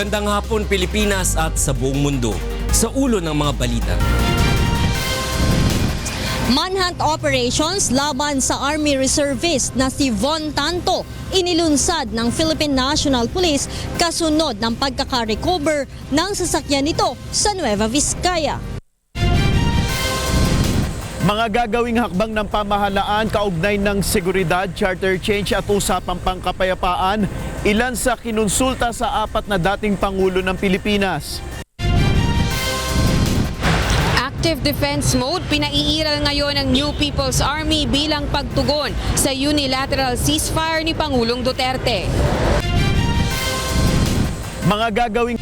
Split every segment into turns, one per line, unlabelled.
Magandang hapon Pilipinas at sa buong mundo. Sa ulo ng mga balita.
Manhunt operations laban sa Army Reservist na si Von Tanto inilunsad ng Philippine National Police kasunod ng pagkaka-recover ng sasakyan nito sa Nueva Vizcaya.
Mga gagawing hakbang ng pamahalaan kaugnay ng seguridad, charter change at usapang pangkapayapaan, ilan sa kinonsulta sa apat na dating Pangulo ng Pilipinas.
Active defense mode, pinaiiral ngayon ng New People's Army bilang pagtugon sa unilateral ceasefire ni Pangulong Duterte.
Mga gagawing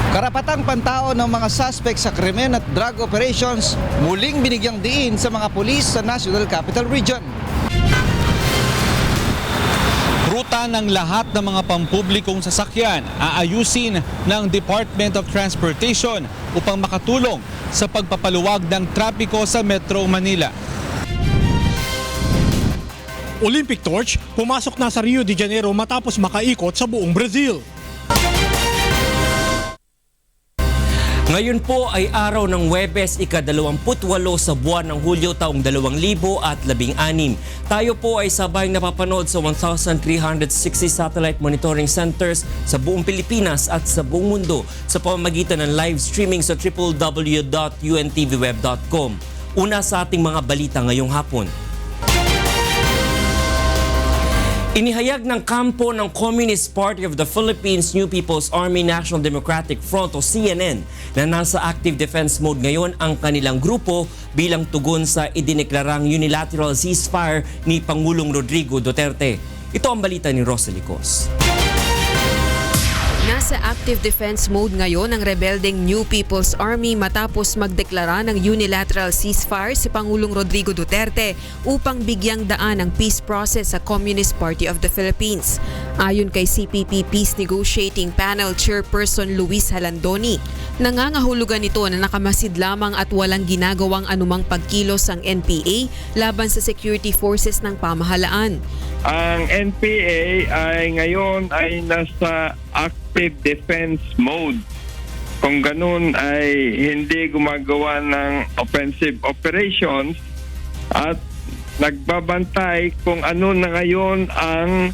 karapatang pantao ng mga suspect sa krimen at drug operations muling binigyang diin sa mga pulis sa National Capital Region.
Ruta ng lahat ng mga pampublikong sasakyan aayusin ng Department of Transportation upang makatulong sa pagpapaluwag ng trapiko sa Metro Manila.
Olympic torch pumasok na sa Rio de Janeiro matapos makaikot sa buong Brazil.
Ngayon po ay araw ng Huwebes, ika-28 sa buwan ng Hulyo taong 2016. Tayo po ay sabayang napapanood sa 1,360 satellite monitoring centers sa buong Pilipinas at sa buong mundo sa pamamagitan ng live streaming sa www.untvweb.com. Una sa ating mga balita ngayong hapon. Inihayag ng kampo ng Communist Party of the Philippines New People's Army National Democratic Front o CNN na nasa active defense mode ngayon ang kanilang grupo bilang tugon sa idineklarang unilateral ceasefire ni Pangulong Rodrigo Duterte. Ito ang balita ni Rosalie Cos.
Nasa active defense mode ngayon ang rebelding New People's Army matapos magdeklara ng unilateral ceasefire si Pangulong Rodrigo Duterte upang bigyang daan ang peace process sa Communist Party of the Philippines. Ayon kay CPP Peace Negotiating Panel Chairperson Luis Halandoni, nangangahulugan ito na nakamasid lamang at walang ginagawang anumang pagkilos ang NPA laban sa security forces ng pamahalaan.
Ang NPA ay ngayon ay nasa active defense mode. Kung ganun ay hindi gumagawa ng offensive operations at nagbabantay kung ano na ngayon ang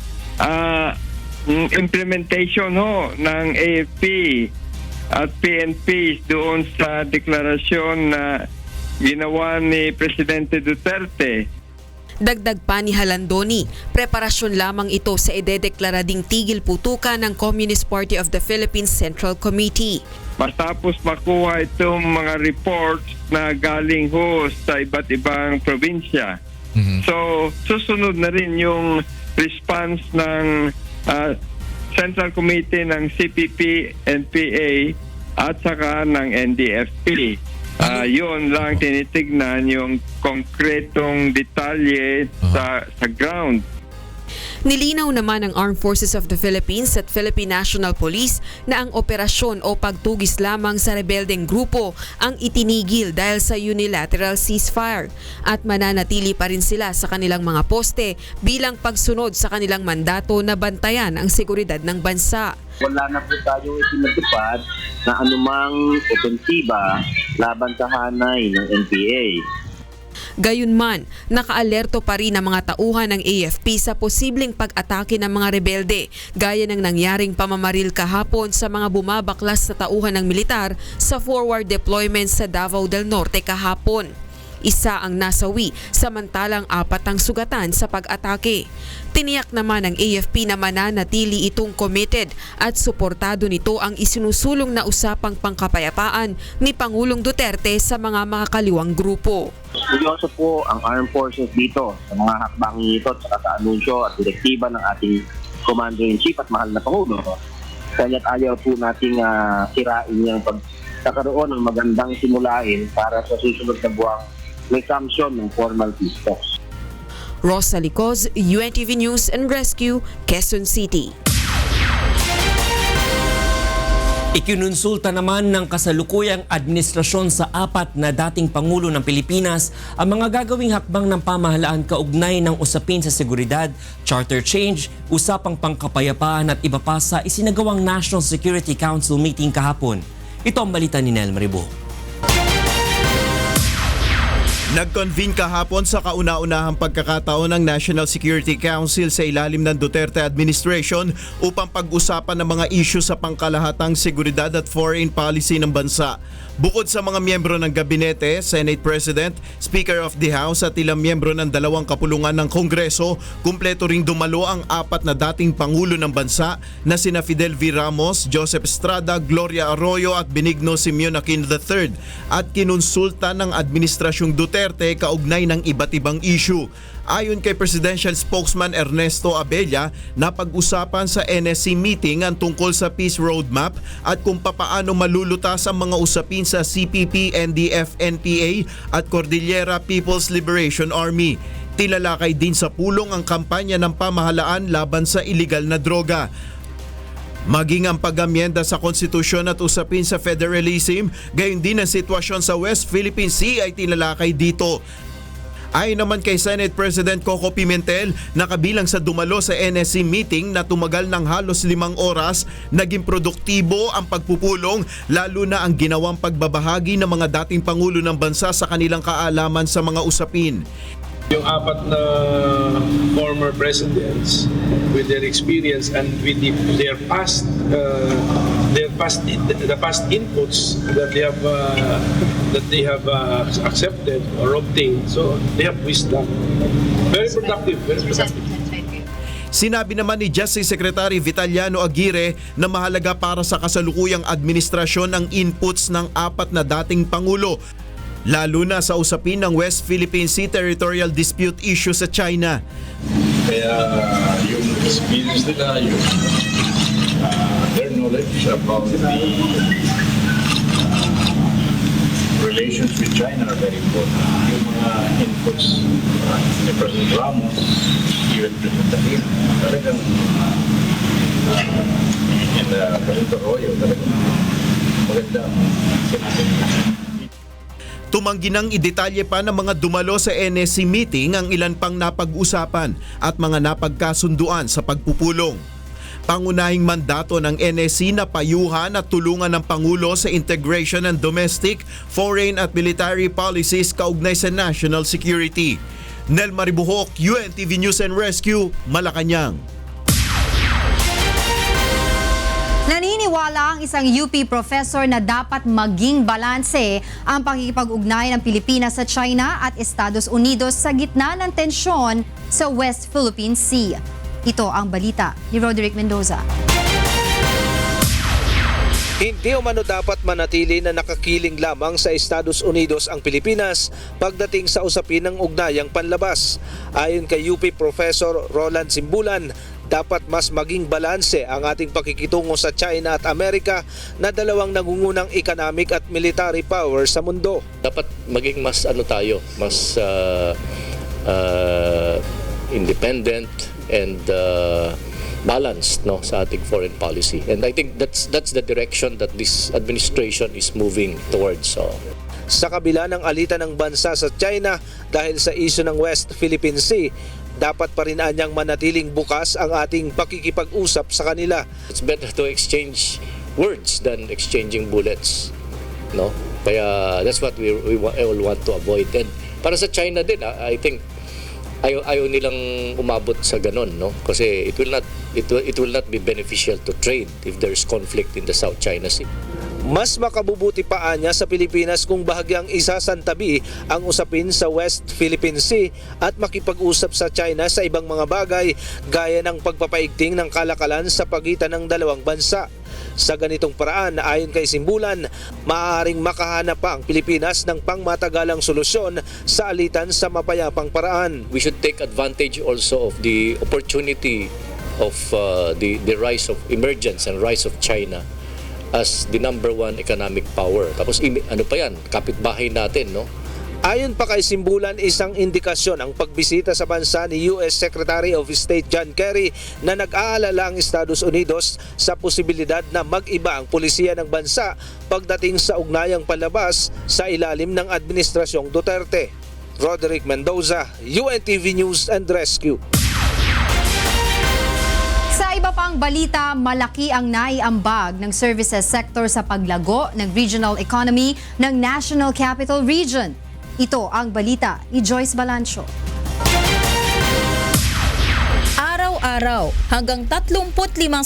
implementation ng AFP at PNP doon sa deklarasyon na ginawa ni Presidente Duterte.
Dagdag pa ni Halandoni, preparasyon lamang ito sa idedeklara ding tigil putukan ng Communist Party of the Philippines Central Committee.
Matapos makuha itong mga reports na galing ho sa iba't ibang probinsya. So, susunod na rin yung response ng Central Committee ng CPP, NPA at saka ng NDFP. Yun lang tinitignan yung konkretong detalye sa ground.
Nilinaw naman ng Armed Forces of the Philippines at Philippine National Police na ang operasyon o pagtugis lamang sa rebeldeng grupo ang itinigil dahil sa unilateral ceasefire at mananatili pa rin sila sa kanilang mga poste bilang pagsunod sa kanilang mandato na bantayan ang seguridad ng bansa.
Wala na po tayong itinatupad na anumang opensiba laban sa hanay ng NPA.
Gayunman, nakaalerto pa rin ang mga tauhan ng AFP sa posibleng pag-atake ng mga rebelde gaya ng nangyaring pamamaril kahapon sa mga bumabaklas sa tauhan ng militar sa forward deployment sa Davao del Norte kahapon. Isa ang nasawi samantalang 4 ang sugatan sa pag-atake. Tiniyak naman ng AFP na mananatili itong committed at suportado nito ang isinusulong na usapang pangkapayapaan ni Pangulong Duterte sa mga makakaliwang grupo.
Seryoso po ang Armed Forces dito sa mga hakbangin ito at sa anunsyo at direktiba ng ating Commander-in-Chief at mahal na Pangulo. Kaya't ayaw po nating sirain yung pagkakaroon ng magandang simulain para sa susunod na buwang resumption ng formal peace talks.
Rosalie Cos, UNTV News and Rescue, Quezon City.
Ikinonsulta naman ng kasalukuyang administrasyon sa 4 na dating Pangulo ng Pilipinas ang mga gagawing hakbang ng pamahalaan kaugnay ng usapin sa seguridad, charter change, usapang pangkapayapaan at iba pa sa isinagawang National Security Council meeting kahapon. Ito ang balita ni Nel Maribo.
Nag-convene kahapon sa kauna-unahang pagkakataon ng National Security Council sa ilalim ng Duterte administration upang pag-usapan ng mga issue sa pangkalahatang seguridad at foreign policy ng bansa. Bukod sa mga miyembro ng gabinete, Senate President, Speaker of the House at ilang miyembro ng 2 kapulungan ng Kongreso, kumpleto ring dumalo ang 4 na dating Pangulo ng bansa na sina Fidel V. Ramos, Joseph Estrada, Gloria Arroyo at Benigno Simeon Aquino III at kinonsulta ng Administrasyong Duterte kaugnay ng iba't ibang issue. Ayon kay Presidential Spokesman Ernesto Abella, napag-usapan sa NSC meeting ang tungkol sa Peace Roadmap at kung papaano malulutas ang mga usapin sa CPP, NDF, NPA at Cordillera People's Liberation Army. Tilalakay din sa pulong ang kampanya ng pamahalaan laban sa iligal na droga. Maging ang pag-amyenda sa konstitusyon at usapin sa federalism, gayon din ang sitwasyon sa West Philippine Sea ay tinalakay dito. Ayon naman kay Senate President Coco Pimentel, nakabilang sa dumalo sa NSC meeting na tumagal ng halos 5 oras, naging produktibo ang pagpupulong lalo na ang ginawang pagbabahagi ng mga dating Pangulo ng bansa sa kanilang kaalaman sa mga usapin.
Yung 4 na former presidents with their experience and with their past inputs that they have accepted or obtained, so they have wisdom. Very productive.
Sinabi naman ni Justice Secretary Vitaliano Aguirre na mahalaga para sa kasalukuyang administrasyon ang inputs ng 4 na dating Pangulo, lalo na sa usapin ng West Philippine Sea territorial dispute issue sa China.
Kaya yung experience nila, yung their knowledge about the relations with China are very important. Yung mga inputs ni President Ramos, even President Aquino, talagang and President Arroyo, talagang maganda sinabi nila.
Tumanggi nang idetalye pa ng mga dumalo sa NSC meeting ang ilan pang napag-usapan at mga napagkasunduan sa pagpupulong. Pangunahing mandato ng NSC na payuhan at tulungan ng Pangulo sa integration ng domestic, foreign at military policies kaugnay sa national security. Nel Maribuhok, UNTV News and Rescue, Malacanang.
Naniniwala ang isang UP professor na dapat maging balanse ang pakikipag-ugnay ng Pilipinas sa China at Estados Unidos sa gitna ng tensyon sa West Philippine Sea. Ito ang balita ni Roderick Mendoza.
Hindi umano dapat manatili na nakakiling lamang sa Estados Unidos ang Pilipinas pagdating sa usapin ng ugnayang panlabas. Ayon kay UP Professor Roland Simbulan, dapat mas maging balanse ang ating pakikitungo sa China at Amerika na 2 nangungunang economic at military power sa mundo.
Dapat maging mas mas independent and balanced sa ating foreign policy. And I think that's the direction that this administration is moving towards.
Sa kabila ng alitan ng bansa sa China dahil sa issue ng West Philippine Sea, dapat pa rin anyang manatiling bukas ang ating pakikipag-usap sa kanila.
It's better to exchange words than exchanging bullets. Kaya that's what we all want to avoid. And para sa China din, I think ayaw nilang umabot sa ganon, kasi it will not be beneficial to trade if there is conflict in the South China Sea.
Mas makabubuti pa anya sa Pilipinas kung bahagyang isasantabi ang usapin sa West Philippine Sea at makipag-usap sa China sa ibang mga bagay gaya ng pagpapaigting ng kalakalan sa pagitan ng 2 bansa. Sa ganitong paraan, ayon kay Simbulan, maaaring makahanap pa ang Pilipinas ng pangmatagalang solusyon sa alitan sa mapayapang paraan.
We should take advantage also of the opportunity of the rise of emergence and rise of China as the #1 economic power. Tapos ano pa yan, kapitbahay natin,
Ayon pa kay Simbulan, isang indikasyon ang pagbisita sa bansa ni US Secretary of State John Kerry na nag-aalala ang Estados Unidos sa posibilidad na mag-iba ang pulisiya ng bansa pagdating sa ugnayang palabas sa ilalim ng Administrasyong Duterte. Roderick Mendoza, UNTV News and Rescue.
Sa iba pang balita, malaki ang naiambag ng services sector sa paglago ng regional economy ng National Capital Region. Ito ang balita ni Joyce Balancho.
Araw-araw, hanggang 35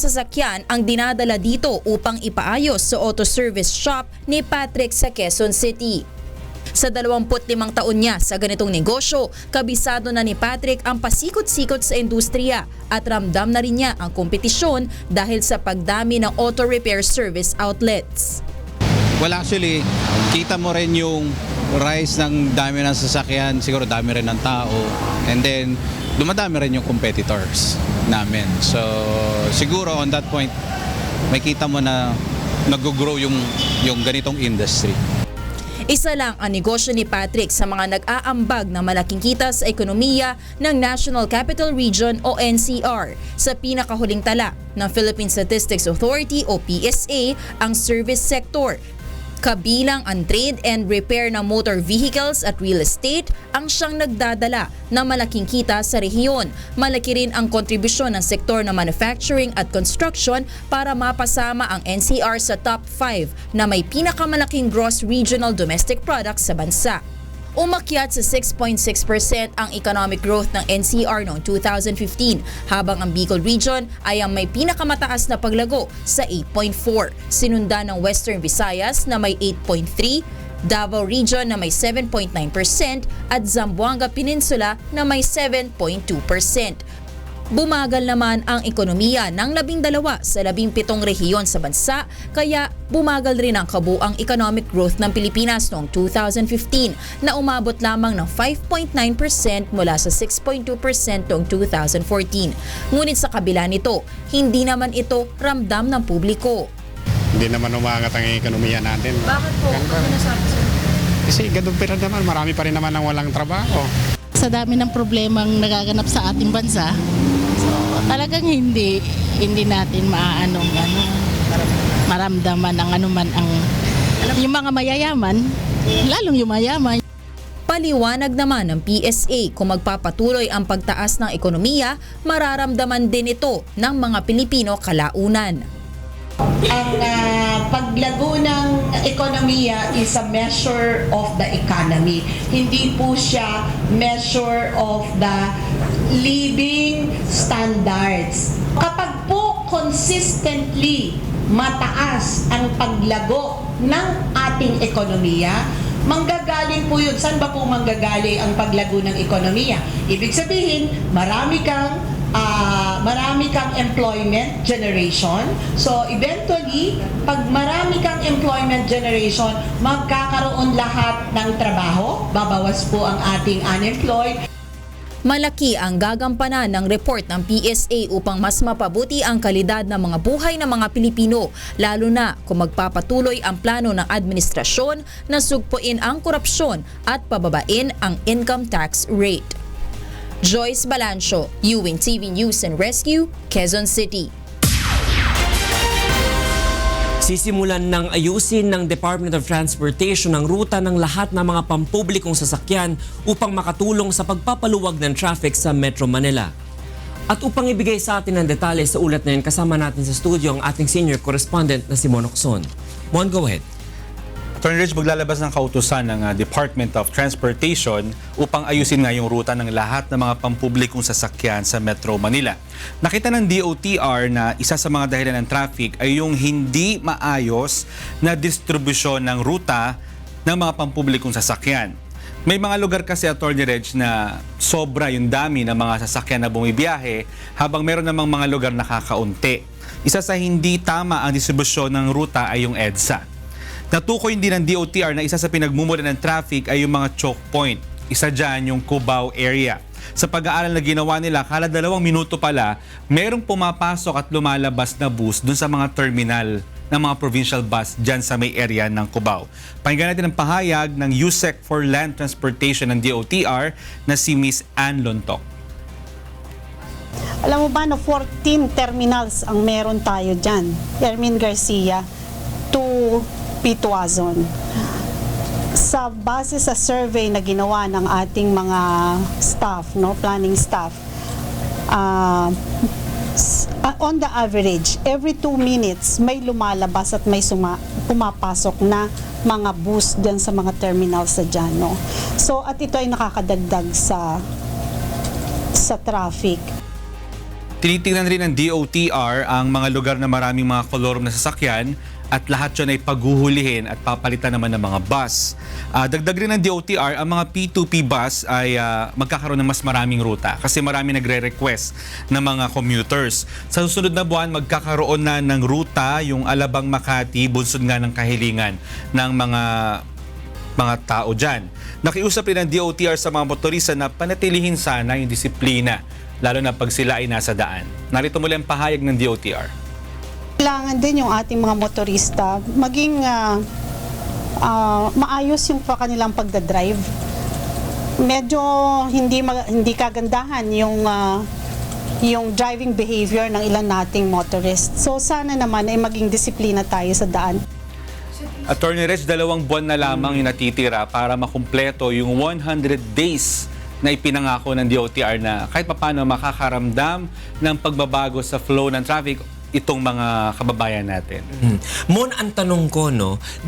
sasakyan ang dinadala dito upang ipaayos sa auto service shop ni Patrick sa Quezon City. Sa 25 taon niya sa ganitong negosyo, kabisado na ni Patrick ang pasikot-sikot sa industriya at ramdam na rin niya ang kompetisyon dahil sa pagdami ng auto repair service outlets.
Well, actually, kita mo rin yung rise ng dami ng sasakyan, siguro dami rin ng tao, and then dumadami rin yung competitors namin. So, siguro on that point, may kita mo na nag-grow yung ganitong industry.
Isa lang ang negosyo ni Patrick sa mga nag-aambag ng malaking kita sa ekonomiya ng National Capital Region o NCR. Sa pinakahuling tala ng Philippine Statistics Authority o PSA, ang service sector. Kabilang ang trade and repair ng motor vehicles at real estate ang siyang nagdadala ng malaking kita sa rehiyon. Malaki rin ang kontribusyon ng sektor ng manufacturing at construction para mapasama ang NCR sa top 5 na may pinakamalaking gross regional domestic product sa bansa. Umakyat sa 6.6% ang economic growth ng NCR noong 2015, habang ang Bicol Region ay ang may pinakamataas na paglago sa 8.4. Sinundan ng Western Visayas na may 8.3%, Davao Region na may 7.9% at Zamboanga Peninsula na may 7.2%. Bumagal naman ang ekonomiya ng 12 sa 17 rehiyon sa bansa, kaya bumagal rin ang kabuang economic growth ng Pilipinas noong 2015 na umabot lamang ng 5.9% mula sa 6.2% noong 2014. Ngunit sa kabila nito, hindi naman ito ramdam ng publiko.
Hindi naman umangat ang ekonomiya natin.
Bakit po? Ano nasabi sir?
Kasi ganun pa rin naman, marami pa rin naman ang walang trabaho.
Sa dami ng problemang nagaganap sa ating bansa, so talagang hindi natin maramdaman ang anuman ang yung mga mayayaman, lalong yung mayaman.
Paliwanag naman ng PSA, kung magpapatuloy ang pagtaas ng ekonomiya, mararamdaman din ito ng mga Pilipino kalaunan.
Ang paglago ng ekonomiya is a measure of the economy. Hindi po siya measure of the living standards. Kapag po consistently mataas ang paglago ng ating ekonomiya, manggagaling po yun. Saan ba po manggagaling ang paglago ng ekonomiya? Ibig sabihin, marami kang employment generation. So eventually, pag marami kang employment generation, magkakaroon lahat ng trabaho, babawas po ang ating unemployed.
Malaki ang gagampanan ng report ng PSA upang mas mapabuti ang kalidad ng mga buhay ng mga Pilipino, lalo na kung magpapatuloy ang plano ng administrasyon na sugpuin ang korupsyon at pababain ang income tax rate. Joyce Balancho, UNTV News and Rescue, Quezon City.
Sisimulan ng ayusin ng Department of Transportation ang ruta ng lahat ng mga pampublikong sasakyan upang makatulong sa pagpapaluwag ng traffic sa Metro Manila. At upang ibigay sa atin ang detalye sa ulat na yun, kasama natin sa studio ang ating senior correspondent na si Mon Ocson. Mon, go ahead.
Attorney Rich, maglalabas ng kautusan ng Department of Transportation upang ayusin nga yung ruta ng lahat ng mga pampublikong sasakyan sa Metro Manila. Nakita ng DOTR na isa sa mga dahilan ng traffic ay yung hindi maayos na distribusyon ng ruta ng mga pampublikong sasakyan. May mga lugar kasi, Attorney Rich, na sobra yung dami ng mga sasakyan na bumibiyahe, habang meron namang mga lugar na kakaunti. Isa sa hindi tama ang distribusyon ng ruta ay yung EDSA. Natukoy din ng DOTR na isa sa pinagmumula ng traffic ay yung mga choke point. Isa dyan yung Cubao area. Sa pag-aaral na ginawa nila, kada 2 minuto pala, merong pumapasok at lumalabas na bus dun sa mga terminal ng mga provincial bus dyan sa may area ng Cubao. Pakinggan natin ang pahayag ng USEC for Land Transportation ng DOTR na si Miss Ann Lontok.
Alam mo ba na 14 terminals ang meron tayo dyan? Ermin Garcia to Pituazon. Sa base sa survey na ginawa ng ating mga staff, planning staff, on the average, every 2 minutes may lumalabas at may pumapasok na mga bus dyan sa mga terminals sa dyan. So, at ito ay nakakadagdag sa traffic.
Tinitingnan rin ng DOTR ang mga lugar na maraming mga kolorum na sasakyan at lahat yun ay paghuhulihin at papalitan naman ng mga bus. Dagdag rin ng DOTR, ang mga P2P bus ay magkakaroon ng mas maraming ruta kasi marami nagre-request ng mga commuters. Sa susunod na buwan, magkakaroon na ng ruta yung Alabang-Makati, bunsod nga ng kahilingan ng mga tao dyan. Nakiusap rin ng DOTR sa mga motorista na panatilihin sana yung disiplina, lalo na pag sila ay nasa daan. Narito muli ang pahayag ng DOTR.
Kailangan din yung ating mga motorista maging maayos yung kanilang pagdadrive. Medyo hindi kagandahan yung driving behavior ng ilan nating motorists. So sana naman ay maging disiplina tayo sa daan.
Attorney Reg, 2 buwan na lamang yung natitira para makumpleto yung 100 days na ipinangako ng DOTR na kahit paano makakaramdam ng pagbabago sa flow ng traffic itong mga kababayan natin.
Mon, ang tanong ko,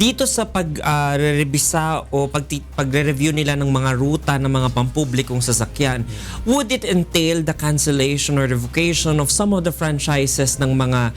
dito sa pag-revisa o pagre-review nila ng mga ruta ng mga pampublikong sasakyan, would it entail the cancellation or revocation of some of the franchises ng mga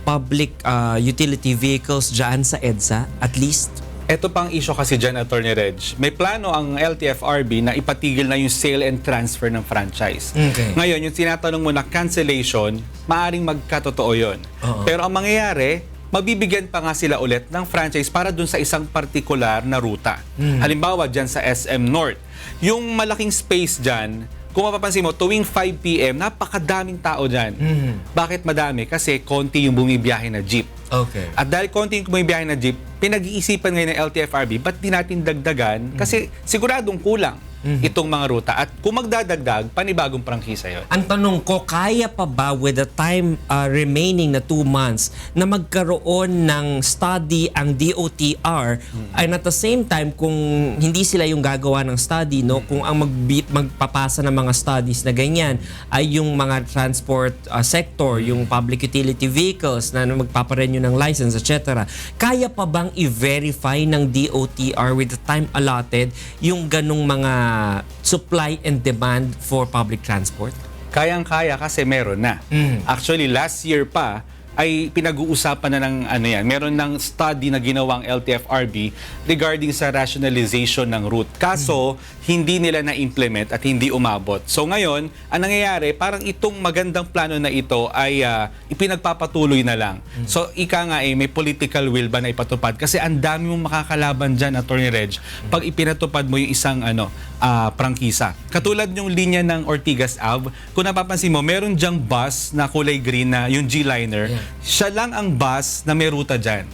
public utility vehicles dyan sa EDSA, at least?
Ito pang issue kasi dyan, Attorney Reg. May plano ang LTFRB na ipatigil na yung sale and transfer ng franchise.
Okay.
Ngayon, yung tinatanong mo na cancellation, maaring magkatotoo yun. Pero ang mangyayari, magbibigyan pa nga sila ulit ng franchise para dun sa isang partikular na ruta. Halimbawa, dyan sa SM North. Yung malaking space dyan, kung mapapansin mo, tuwing 5 p.m., napakadaming tao dyan. Bakit madami? Kasi konti yung bumibiyahe na jeep.
Okay.
At dahil konti yung bumibiyahe na jeep, pinag-iisipan ngayon ng LTFRB, ba't di natin dagdagan? Kasi siguradong kulang itong mga ruta. At kung magdadagdag, panibagong prangkisa yun.
Ang tanong ko, kaya pa ba with the time remaining na 2 months na magkaroon ng study ang DOTR and at the same time, kung hindi sila yung gagawa ng study, kung ang magpapasa ng mga studies na ganyan ay yung mga transport sector, yung public utility vehicles na magpaparenew ng license, etc. Kaya pa bang i-verify ng DOTR with the time allotted yung ganong mga supply and demand for public transport?
Kayang-kaya kasi meron na. Actually, last year pa, ay pinag-uusapan na ng meron ng study na ginawang LTFRB regarding sa rationalization ng route. Kaso, hindi nila na-implement at hindi umabot. So ngayon, ang nangyayari, parang itong magandang plano na ito ay ipinagpapatuloy na lang. So ika nga may political will ba na ipatupad? Kasi ang dami mong makakalaban dyan, Attorney Reg, pag ipinatupad mo yung isang prangkisa. Katulad yung linya ng Ortigas Ave, kung napapansin mo, meron dyang bus na kulay green na yung G-Liner. Siya lang ang bus na may ruta dyan.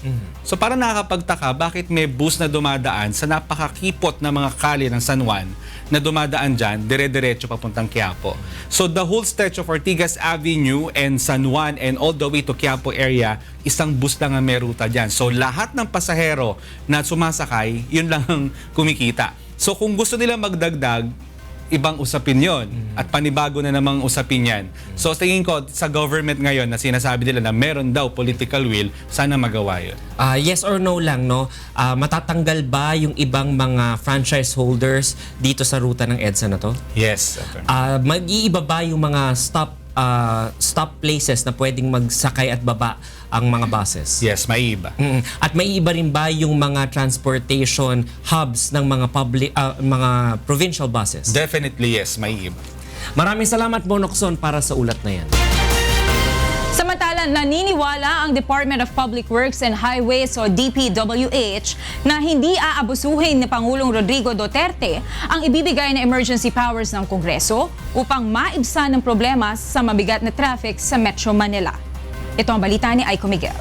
So para nakakapagtaka, bakit may bus na dumadaan sa napakakipot na mga kalye ng San Juan na dumadaan dyan, dire-diretso papuntang Quiapo. So the whole stretch of Ortigas Avenue and San Juan and all the way to Quiapo area, isang bus lang ang may ruta dyan. So lahat ng pasahero na sumasakay, yun lang ang kumikita. So kung gusto nila magdagdag, ibang usapin yon at panibago na namang usapin yan. So tingin ko sa government ngayon na sinasabi nila na meron daw political will, sana magawa yun.
Yes or no lang, matatanggal ba yung ibang mga franchise holders dito sa ruta ng EDSA na to?
Yes.
Mag-iiba ba yung mga stop places na pwedeng magsakay at baba ang mga buses?
Yes, may iba.
At may iba rin ba yung mga transportation hubs ng mga mga provincial buses?
Definitely yes, may iba.
Maraming salamat, Bonokson, para sa ulat na yan.
Samantala, naniniwala ang Department of Public Works and Highways o DPWH na hindi aabusuhin ni Pangulong Rodrigo Duterte ang ibibigay na emergency powers ng Kongreso upang maibsan ang problema sa mabigat na traffic sa Metro Manila. Ito ang balita ni Aiko Miguel.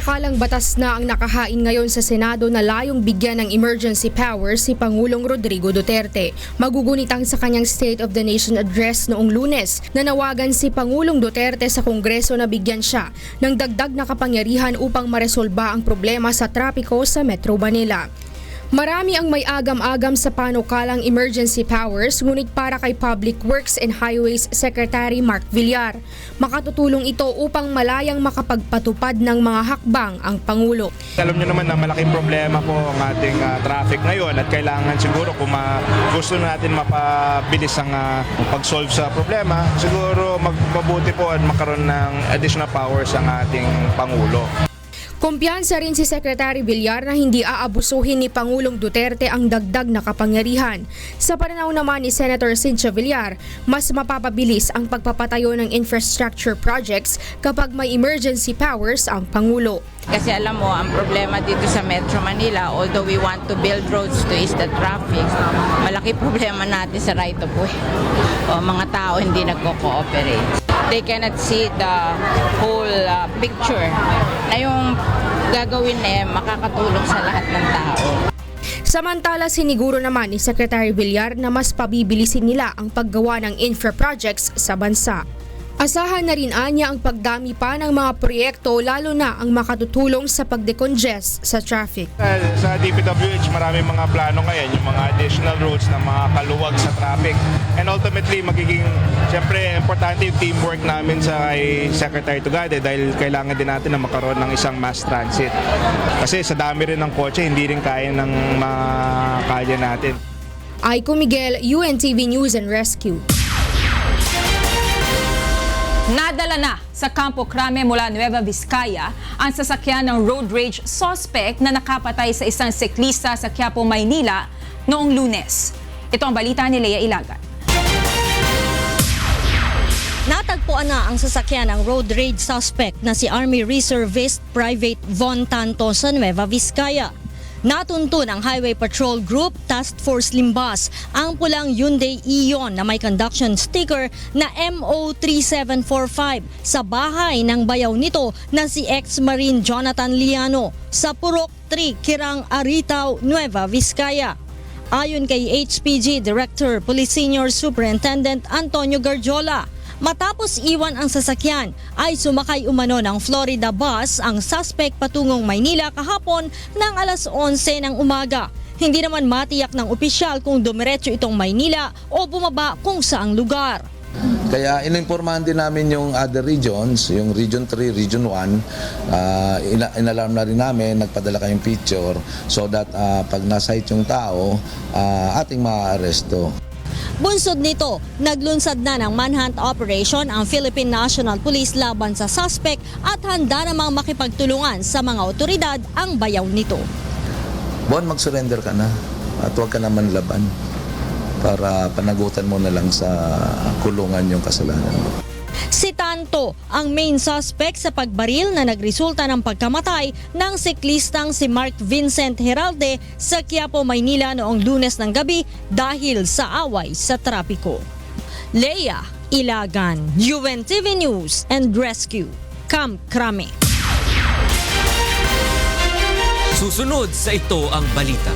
Panukalang batas na ang nakahain ngayon sa Senado na layong bigyan ng emergency powers si Pangulong Rodrigo Duterte. Magugunitang sa kanyang State of the Nation address noong Lunes, nanawagan si Pangulong Duterte sa Kongreso na bigyan siya ng dagdag na kapangyarihan upang maresolba ang problema sa trapiko sa Metro Manila. Marami ang may agam-agam sa panukalang emergency powers, ngunit para kay Public Works and Highways Secretary Mark Villar, makatutulong ito upang malayang makapagpatupad ng mga hakbang ang Pangulo.
Alam niyo naman na malaking problema po ang ating traffic ngayon at kailangan siguro kung gusto natin mapabilis ang pag-solve sa problema, siguro magpabuti po at magkaroon ng additional powers ang ating Pangulo.
Kumpiyansa rin si Secretary Villar na hindi aabusuhin ni Pangulong Duterte ang dagdag na kapangyarihan. Sa pananaw naman ni Senator Cynthia Villar, mas mapapabilis ang pagpapatayo ng infrastructure projects kapag may emergency powers ang Pangulo.
Kasi alam mo, ang problema dito sa Metro Manila, although we want to build roads to ease the traffic, malaki problema natin sa right of way. O mga tao hindi nagko-cooperate. They cannot see the whole picture na yung gagawin makakatulong sa lahat ng tao.
Samantala, siniguro naman ni Secretary Villar na mas pabibilisin nila ang paggawa ng infra projects sa bansa. Asahan na rin anya ang pagdami pa ng mga proyekto, lalo na ang makatutulong sa pagdecongest sa traffic.
Sa DPWH, maraming mga plano ngayon, yung mga additional roads na mga kaluwag sa traffic. And ultimately, magiging, siyempre, importante yung teamwork namin sa Secretary Tugade dahil kailangan din natin na makaroon ng isang mass transit. Kasi sa dami rin ng kotse, hindi rin kaya ng mga kalye natin.
Aiko Miguel, UNTV News and Rescue.
Nadala na sa Campo Crame mula Nueva Vizcaya ang sasakyan ng road rage suspect na nakapatay sa isang siklista sa Quiapo, Maynila noong Lunes. Ito ang balita ni Lea Ilagan.
Natagpuan na ang sasakyan ng road rage suspect na si Army Reservist Private Von Tanto sa Nueva Vizcaya. Natuntun ng Highway Patrol Group Task Force Limbas ang pulang Hyundai Ion na may conduction sticker na MO3745 sa bahay ng bayaw nito na si ex-Marine Jonathan Liano sa Purok 3, Kirang Aritaw, Nueva Vizcaya. Ayon kay HPG Director Police Senior Superintendent Antonio Garjola, matapos iwan ang sasakyan ay sumakay umano ng Florida bus ang suspect patungong Maynila kahapon ng alas 11 ng umaga. Hindi naman matiyak ng opisyal kung dumiretso itong Maynila o bumaba kung saang lugar.
Kaya ininformahan din namin yung other regions, yung Region 3, Region 1, inalarm na rin namin, nagpadala kayong picture so that pag nasight yung tao, ating maaaresto.
Bunsod nito, naglunsad na ng manhunt operation ang Philippine National Police laban sa suspect at handa namang makipagtulungan sa mga otoridad ang bayaw nito.
Bon, mag-surrender ka na at huwag ka naman laban para panagutan mo na lang sa kulungan yung kasalanan mo.
Si Tanto ang main suspect sa pagbaril na nagresulta ng pagkamatay ng siklistang si Mark Vincent Heralde sa Quiapo, Maynila noong Lunes ng gabi dahil sa away sa trapiko. Lea Ilagan, UNTV News and Rescue, Camp Crame.
Susunod sa ito ang balita.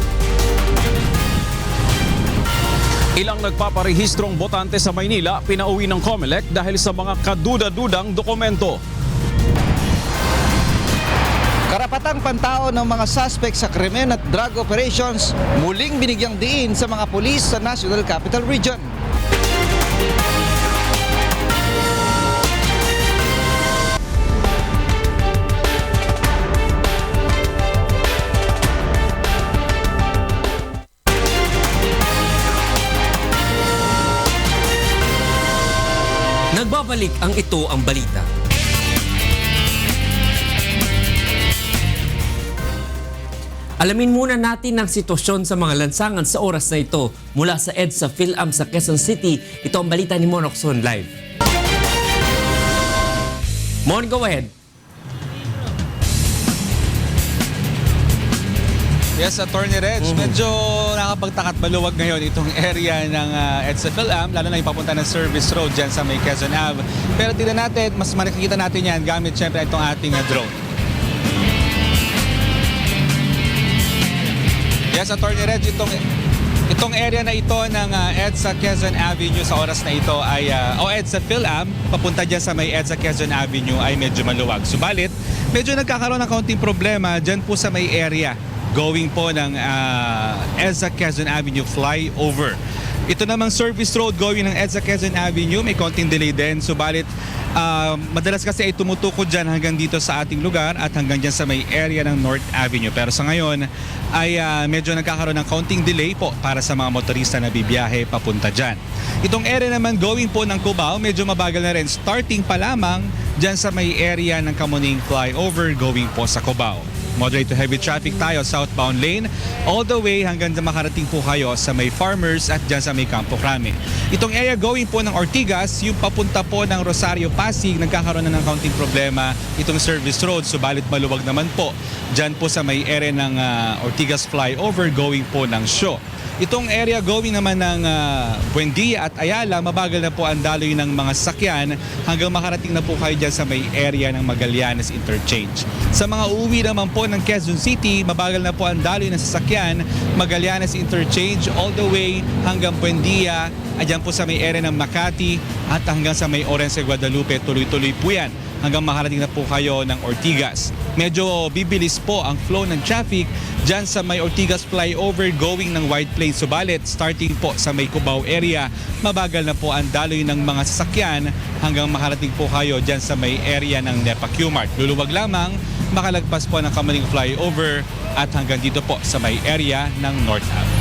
Ilang nagpaparehistrong botante sa Maynila pinauwi ng COMELEC dahil sa mga kaduda-dudang dokumento.
Karapatang pantao ng mga suspect sa krimen at drug operations muling binigyang diin sa mga pulis sa National Capital Region.
Nagbabalik ang ito ang balita. Alamin muna natin ang sitwasyon sa mga lansangan sa oras na ito mula sa EDSA PhilAm sa Quezon City. Ito ang balita ni Monokson Live. Mon, go ahead.
Yes, Attorney Reg, medyo nakapagtakat baluwag ngayon itong area ng EDSA PhilAm, lalo na yung papunta ng Service Road dyan sa may Quezon Ave. Pero tignan natin, mas makikita natin yan gamit syempre itong ating drone. Yes, Attorney Reg, itong area na ito ng EDSA Quezon Avenue sa oras na ito ay, o EDSA PhilAm, papunta dyan sa may EDSA Quezon Avenue ay medyo maluwag. Subalit, medyo nagkakaroon ng kaunting problema dyan po sa may area going po ng EDSA Quezon Avenue flyover. Ito namang service road going ng EDSA Quezon Avenue, may konting delay din. Subalit, madalas kasi ay tumutukod dyan hanggang dito sa ating lugar at hanggang dyan sa may area ng North Avenue. Pero sa ngayon ay medyo nagkakaroon ng kaunting delay po para sa mga motorista na bibiyahe papunta dyan. Itong area naman going po ng Cubao, medyo mabagal na rin. Starting pa lamang dyan sa may area ng Kamuning flyover going po sa Cubao. Moderate to heavy traffic tayo southbound lane all the way hanggang makarating po kayo sa may Farmers at dyan sa may Campo Crame. Itong area going po ng Ortigas, yung papunta po ng Rosario Pasig, nagkakaroon na ng kaunting problema itong service road, subalit maluwag naman po dyan po sa may area ng Ortigas flyover going po ng Shaw. Itong area going naman ng Buendia at Ayala, mabagal na po ang daloy ng mga sasakyan hanggang makarating na po kayo dyan sa may area ng Magallanes Interchange. Sa mga uuwi naman po ng Quezon City, mabagal na po ang daloy ng sasakyan, Magallanes Interchange all the way hanggang Buendia, adyan po sa may area ng Makati at hanggang sa may Orense Guadalupe, tuloy-tuloy po yan hanggang makarating na po kayo ng Ortigas. Medyo bibilis po ang flow ng traffic dyan sa may Ortigas flyover going ng White Plains. Subalit, starting po sa may Cubao area, mabagal na po ang daloy ng mga sasakyan hanggang makarating po kayo dyan sa may area ng Nepa Q-Mart. Luluwag lamang makalagpas po ng Kamuning flyover at hanggang dito po sa may area ng North Ave.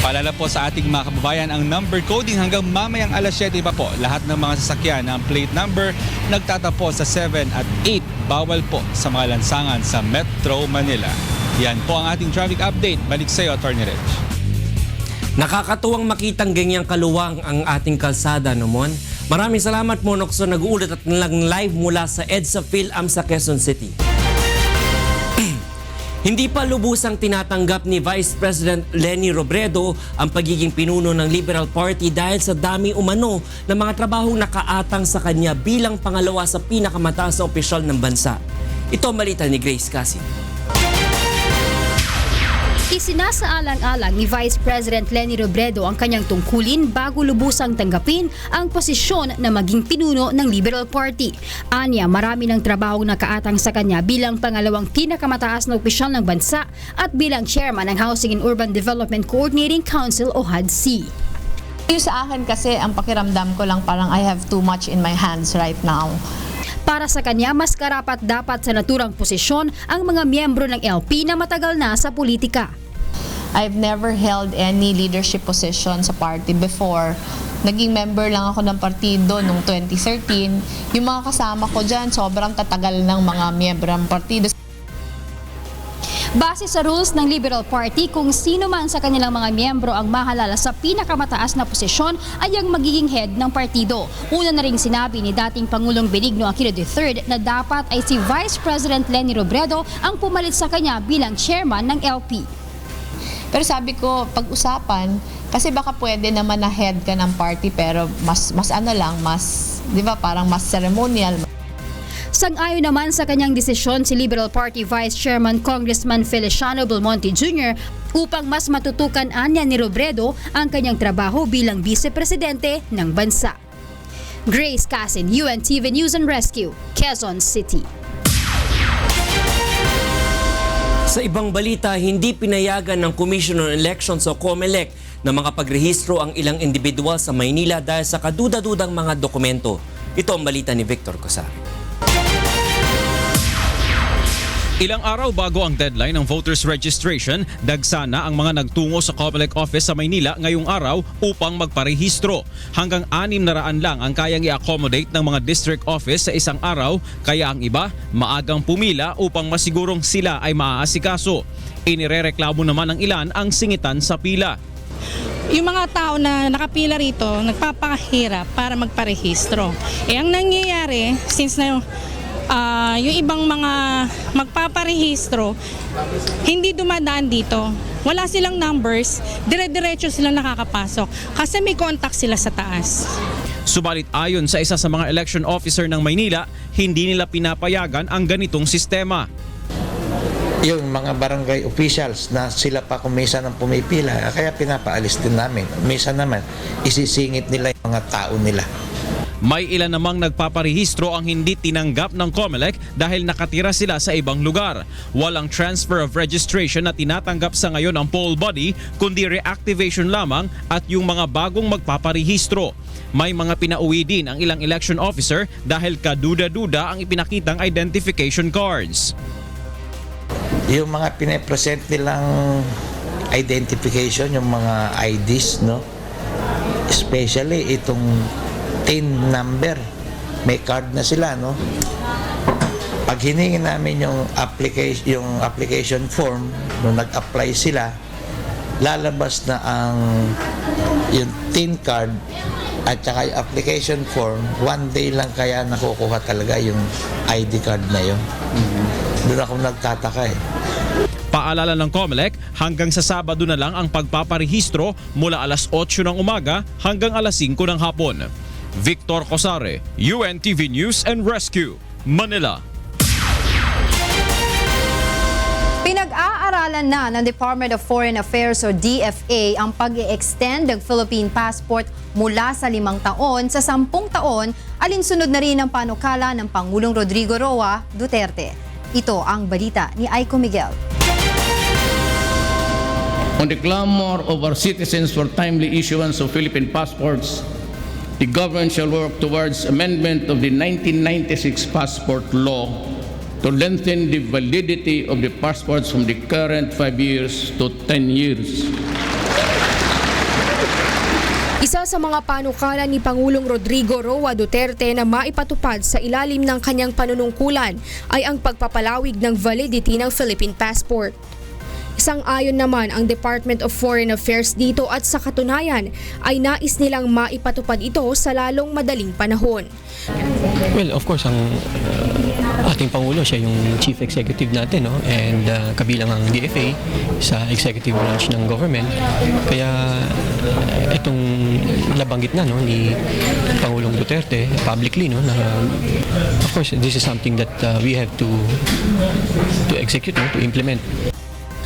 Paalala po sa ating mga kababayan ang number coding hanggang mamayang alas 7 pa po. Lahat ng mga sasakyan ng plate number nagtatapos sa 7 at 8. Bawal po sa mga lansangan sa Metro Manila. Yan po ang ating traffic update. Balik sa iyo, Attorney Reg.
Nakakatuwang makitang ganyang kaluwang ang ating kalsada, no Mon? Maraming salamat, Monokso, nag-uulat at nalang live mula sa EDSA PhilAm sa Quezon City. Hindi pa lubusang tinatanggap ni Vice President Leni Robredo ang pagiging pinuno ng Liberal Party dahil sa dami umano ng mga trabahong nakaatang sa kanya bilang pangalawa sa pinakamataas na opisyal ng bansa. Ito ang balita ni Grace Cassie.
Isinasaalang-alang ni Vice President Leni Robredo ang kanyang tungkulin bago lubusang tanggapin ang posisyon na maging pinuno ng Liberal Party. Anya, marami ng trabahong nakaatang sa kanya bilang pangalawang pinakamataas na opisyal ng bansa at bilang chairman ng Housing and Urban Development Coordinating Council o HUD-C.
Yung sa akin kasi, ang pakiramdam ko lang parang I have too much in my hands right now.
Para sa kanya, mas karapat-dapat sa naturang posisyon ang mga miyembro ng LP na matagal na sa politika.
I've never held any leadership position sa party before. Naging member lang ako ng partido noong 2013. Yung mga kasama ko dyan, sobrang tatagal ng mga miyembro ng partido.
Base sa rules ng Liberal Party, kung sino man sa kanilang mga miyembro ang mahalala sa pinakamataas na posisyon ay ang magiging head ng partido. Una na ring sinabi ni dating Pangulong Benigno Aquino III na dapat ay si Vice President Leni Robredo ang pumalit sa kanya bilang chairman ng LP.
Pero sabi ko, pag-usapan, kasi baka pwede naman na head ka ng party pero mas ano lang, mas, di ba, parang mas ceremonial.
Sang-ayon naman sa kanyang desisyon si Liberal Party Vice Chairman Congressman Feliciano Belmonte Jr. upang mas matutukan anya ni Robredo ang kanyang trabaho bilang vice-presidente ng bansa. Grace Casin, UNTV News and Rescue, Quezon City.
Sa ibang balita, hindi pinayagan ng Commission on Elections o COMELEC na makapagrehistro ang ilang individual sa Maynila dahil sa kaduda-dudang mga dokumento. Ito ang balita ni Victor Cosar.
Ilang araw bago ang deadline ng voters registration, dagsa na ang mga nagtungo sa COMELEC office sa Maynila ngayong araw upang magparehistro. Hanggang 600 lang ang kayang i-accommodate ng mga district office sa isang araw, kaya ang iba maagang pumila upang masigurong sila ay maaasikaso. Inirereklamo naman ng ilan ang singitan sa pila.
Yung mga tao na nakapila rito, nagpapakahirap para magparehistro. Ang nangyayari, since na yung ibang mga magpaparehistro, hindi dumadaan dito. Wala silang numbers, dire-diretso silang nakakapasok kasi may contact sila sa taas.
Subalit ayon sa isa sa mga election officer ng Maynila, hindi nila pinapayagan ang ganitong sistema.
yung mga barangay officials na sila pa kung minsan ang pumipila, kaya pinapaalis din namin. Minsan naman, isisingit nila yung mga tao nila.
May ilan namang nagpaparehistro ang hindi tinanggap ng COMELEC dahil nakatira sila sa ibang lugar. Walang transfer of registration na tinatanggap sa ngayon ang poll body, kundi reactivation lamang at yung mga bagong magpaparehistro. May mga pinauwi din ang ilang election officer dahil kaduda-duda ang ipinakitang identification cards.
Yung mga pinapresent nilang identification, yung mga IDs, no? Especially itong TIN number, may card na sila, no? Pag hiningi namin yung application form, nung nag-apply sila, lalabas na yung TIN card at saka yung application form, one day lang kaya nakukuha talaga yung ID card na yun. Doon ako nagtataka eh.
Paalala ng COMELEC, hanggang sa Sabado na lang ang pagpaparehistro mula alas 8 ng umaga hanggang alas 5 ng hapon. Victor Cosare, UNTV News and Rescue, Manila.
Pinag-aaralan na ng Department of Foreign Affairs o DFA ang pag-i-extend ng Philippine passport mula sa 5 taon sa 10 taon, alinsunod na rin ang panukala ng Pangulong Rodrigo Roa Duterte. Ito ang balita ni Aiko Miguel.
On the clamor of our citizens for timely issuance of Philippine passports, the government shall work towards amendment of the 1996 passport law to lengthen the validity of the passports from the current 5 years to 10 years.
Isa sa mga panukala ni Pangulong Rodrigo Roa Duterte na maipatupad sa ilalim ng kanyang panunungkulan ay ang pagpapalawig ng validity ng Philippine passport. Sang-ayon naman ang Department of Foreign Affairs dito at sa katunayan ay nais nilang maipatupad ito sa lalong madaling panahon.
Well, of course, ang ating Pangulo, siya yung Chief Executive natin, no? And kabilang ang DFA sa executive branch ng government. Kaya itong nabanggit na, no, ni Pangulong Duterte publicly, no, na of course this is something that we have to execute, no, to implement.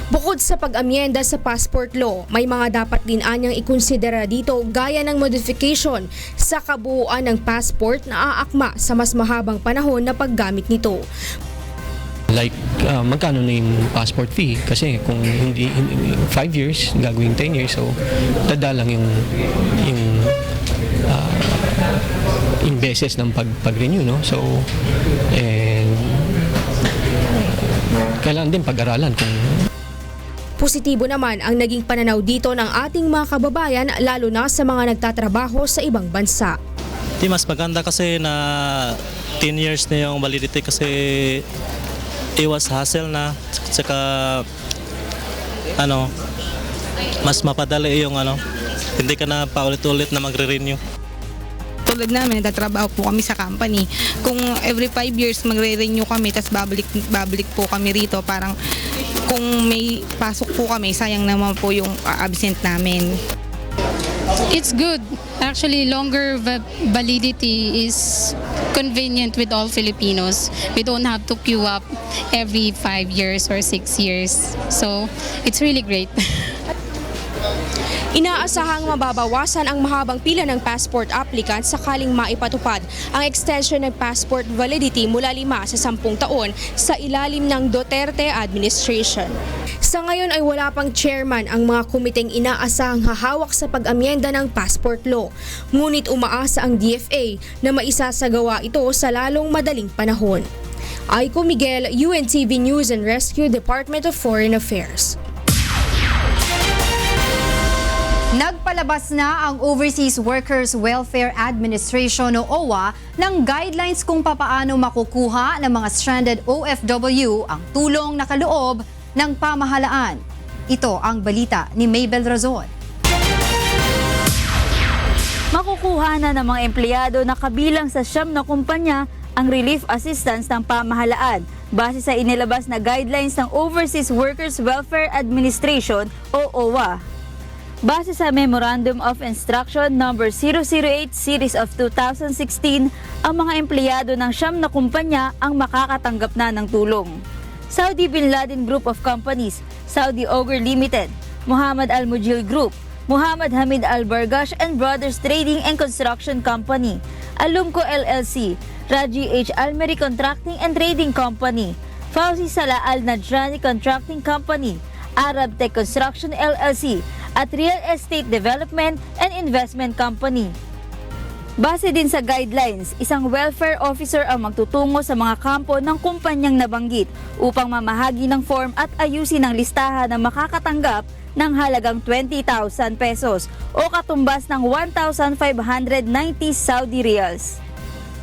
Bukod sa pag-amyenda sa passport law, may mga dapat din anyang ikonsidera dito gaya ng modification sa kabuuan ng passport na aakma sa mas mahabang panahon na paggamit nito.
Like, magkano na yung passport fee? Kasi kung hindi 5 years, gagawin 10 years, so dadalang yung beses ng pag-renew, no? So, and kailangan din pag-aralan kung
positibo naman ang naging pananaw dito ng ating mga kababayan lalo na sa mga nagtatrabaho sa ibang bansa.
Mas maganda kasi na 10 years na yung validity kasi iwas hassle na, tsaka mas mapadali yung hindi ka na paulit-ulit na magre-renew.
Tulad namin, nagtatrabaho po kami sa company. Kung every 5 years magre-renew kami, tapos babalik po kami rito, parang kung may pasok po kami, sayang naman po yung absent namin.
It's good. Actually, longer validity is convenient with all Filipinos. We don't have to queue up every 5 years or 6 years. So, it's really great.
Inaasahang mababawasan ang mahabang pila ng passport applicant sakaling maipatupad ang extension ng passport validity mula 5 sa 10 taon sa ilalim ng Duterte administration. Sa ngayon ay wala pang chairman ang mga komiteng inaasahang hahawak sa pag-amyenda ng passport law. Ngunit umaasa ang DFA na maisasagawa ito sa lalong madaling panahon. Aiko Miguel, UNTV News and Rescue, Department of Foreign Affairs.
Nagpalabas na ang Overseas Workers Welfare Administration o OWA ng guidelines kung papaano makukuha ng mga stranded OFW ang tulong na kaloob ng pamahalaan. Ito ang balita ni Maybel Razon.
Makukuha na ng mga empleyado na kabilang sa 9 na kumpanya ang relief assistance ng pamahalaan base sa inilabas na guidelines ng Overseas Workers Welfare Administration o OWA. Base sa Memorandum of Instruction No. 008 Series of 2016, ang mga empleyado ng 9 na kumpanya ang makakatanggap na ng tulong. Saudi Bin Laden Group of Companies, Saudi Ogre Limited, Muhammad Al Mujil Group, Muhammad Hamid Al Bargash and Brothers Trading and Construction Company, Alumco LLC, Raji H. Almeri Contracting and Trading Company, Fauzi Salah Al Najrani Contracting Company, Arab Tech Construction LLC, at Real Estate Development and Investment Company. Base din sa guidelines, isang welfare officer ang magtutungo sa mga kampo ng kumpanyang nabanggit upang mamahagi ng form at ayusin ang listahan ng makakatanggap ng halagang 20,000 pesos o katumbas ng 1,590 Saudi riyals.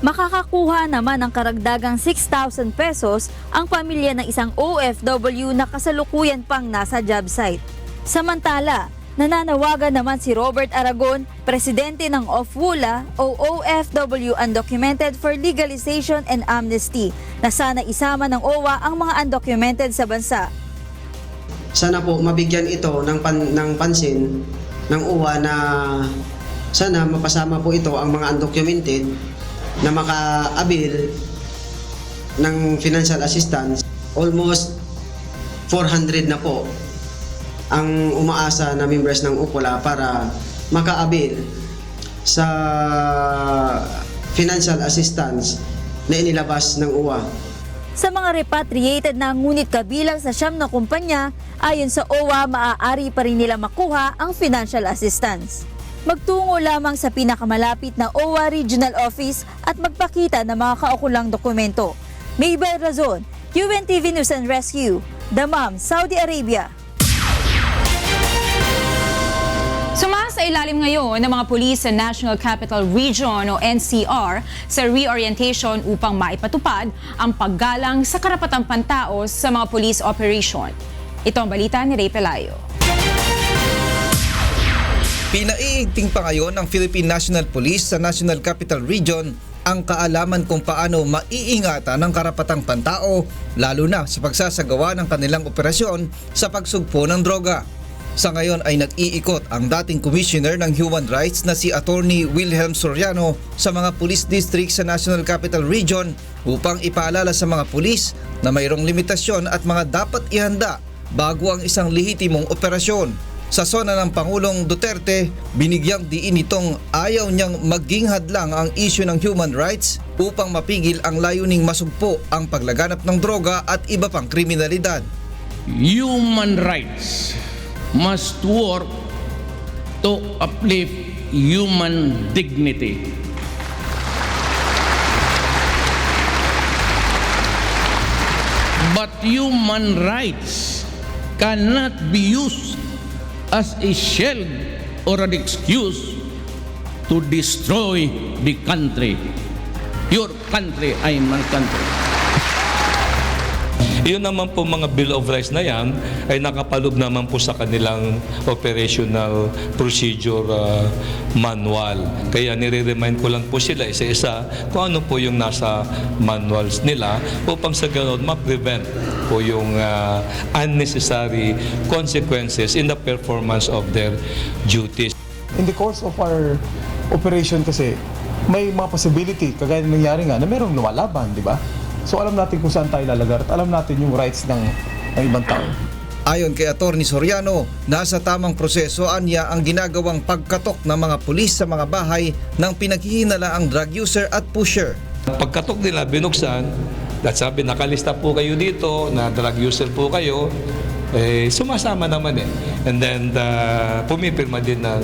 Makakakuha naman ng karagdagang 6,000 pesos ang pamilya ng isang OFW na kasalukuyan pang nasa job site. Samantala, nananawagan naman si Robert Aragon, presidente ng OFWULA o OFW Undocumented for Legalization and Amnesty, na sana isama ng OWA ang mga undocumented sa bansa.
Sana po mabigyan ito ng pansin ng OWA na sana mapasama po ito ang mga undocumented na maka-avail ng financial assistance. Almost 400 na po ang umaasa na members ng UPOLA para maka-avail sa financial assistance na inilabas ng OWA.
Sa mga repatriated na ngunit kabilang sa 9 na kumpanya, ayon sa OWA, maaari pa rin nila makuha ang financial assistance. Magtungo lamang sa pinakamalapit na OWA Regional Office at magpakita ng mga kaukulang dokumento. Maybay Razon, UNTV News and Rescue, Dammam, Saudi Arabia.
Sumasa ilalim ngayon ng mga pulis sa National Capital Region o NCR sa reorientation upang maipatupad ang paggalang sa karapatang pantao sa mga police operation. Ito ang balita ni Ray Pelayo.
Pinaiigting pa ngayon ng Philippine National Police sa National Capital Region ang kaalaman kung paano maiingatan ang karapatang pantao, lalo na sa pagsasagawa ng kanilang operasyon sa pagsugpo ng droga. Sa ngayon ay nag-iikot ang dating Commissioner ng Human Rights na si Attorney Wilhelm Soriano sa mga police district sa National Capital Region upang ipaalala sa mga pulis na mayroong limitasyon at mga dapat ihanda bago ang isang lehitimong operasyon. Sa sona ng Pangulong Duterte, binigyang diin itong ayaw niyang maging hadlang ang issue ng human rights upang mapigil ang layuning masugpo ang paglaganap ng droga at iba pang kriminalidad.
Human rights must work to uplift human dignity. But human rights cannot be used as a shield or an excuse to destroy the country. Your country, I am my country.
Yun naman po mga Bill of Rights na yan ay nakapaloob naman po sa kanilang operational procedure manual. Kaya nire-remind ko lang po sila isa-isa kung ano po yung nasa manuals nila upang sa ganoon ma-prevent po yung unnecessary consequences in the performance of their duties.
In the course of our operation kasi, may mga possibility, kagaya ng nangyari nga, na mayroong lumalaban, di ba? So alam natin kung saan tayo lalagar at alam natin yung rights ng ibang tao.
Ayon kay Attorney Soriano, nasa tamang proseso anya ang ginagawang pagkatok ng mga pulis sa mga bahay ng pinaghihinalaang drug user at pusher.
Pagkatok nila, binuksan, at sabi nakalista po kayo dito, na drug user po kayo, sumasama naman eh. And then pumipirma din ng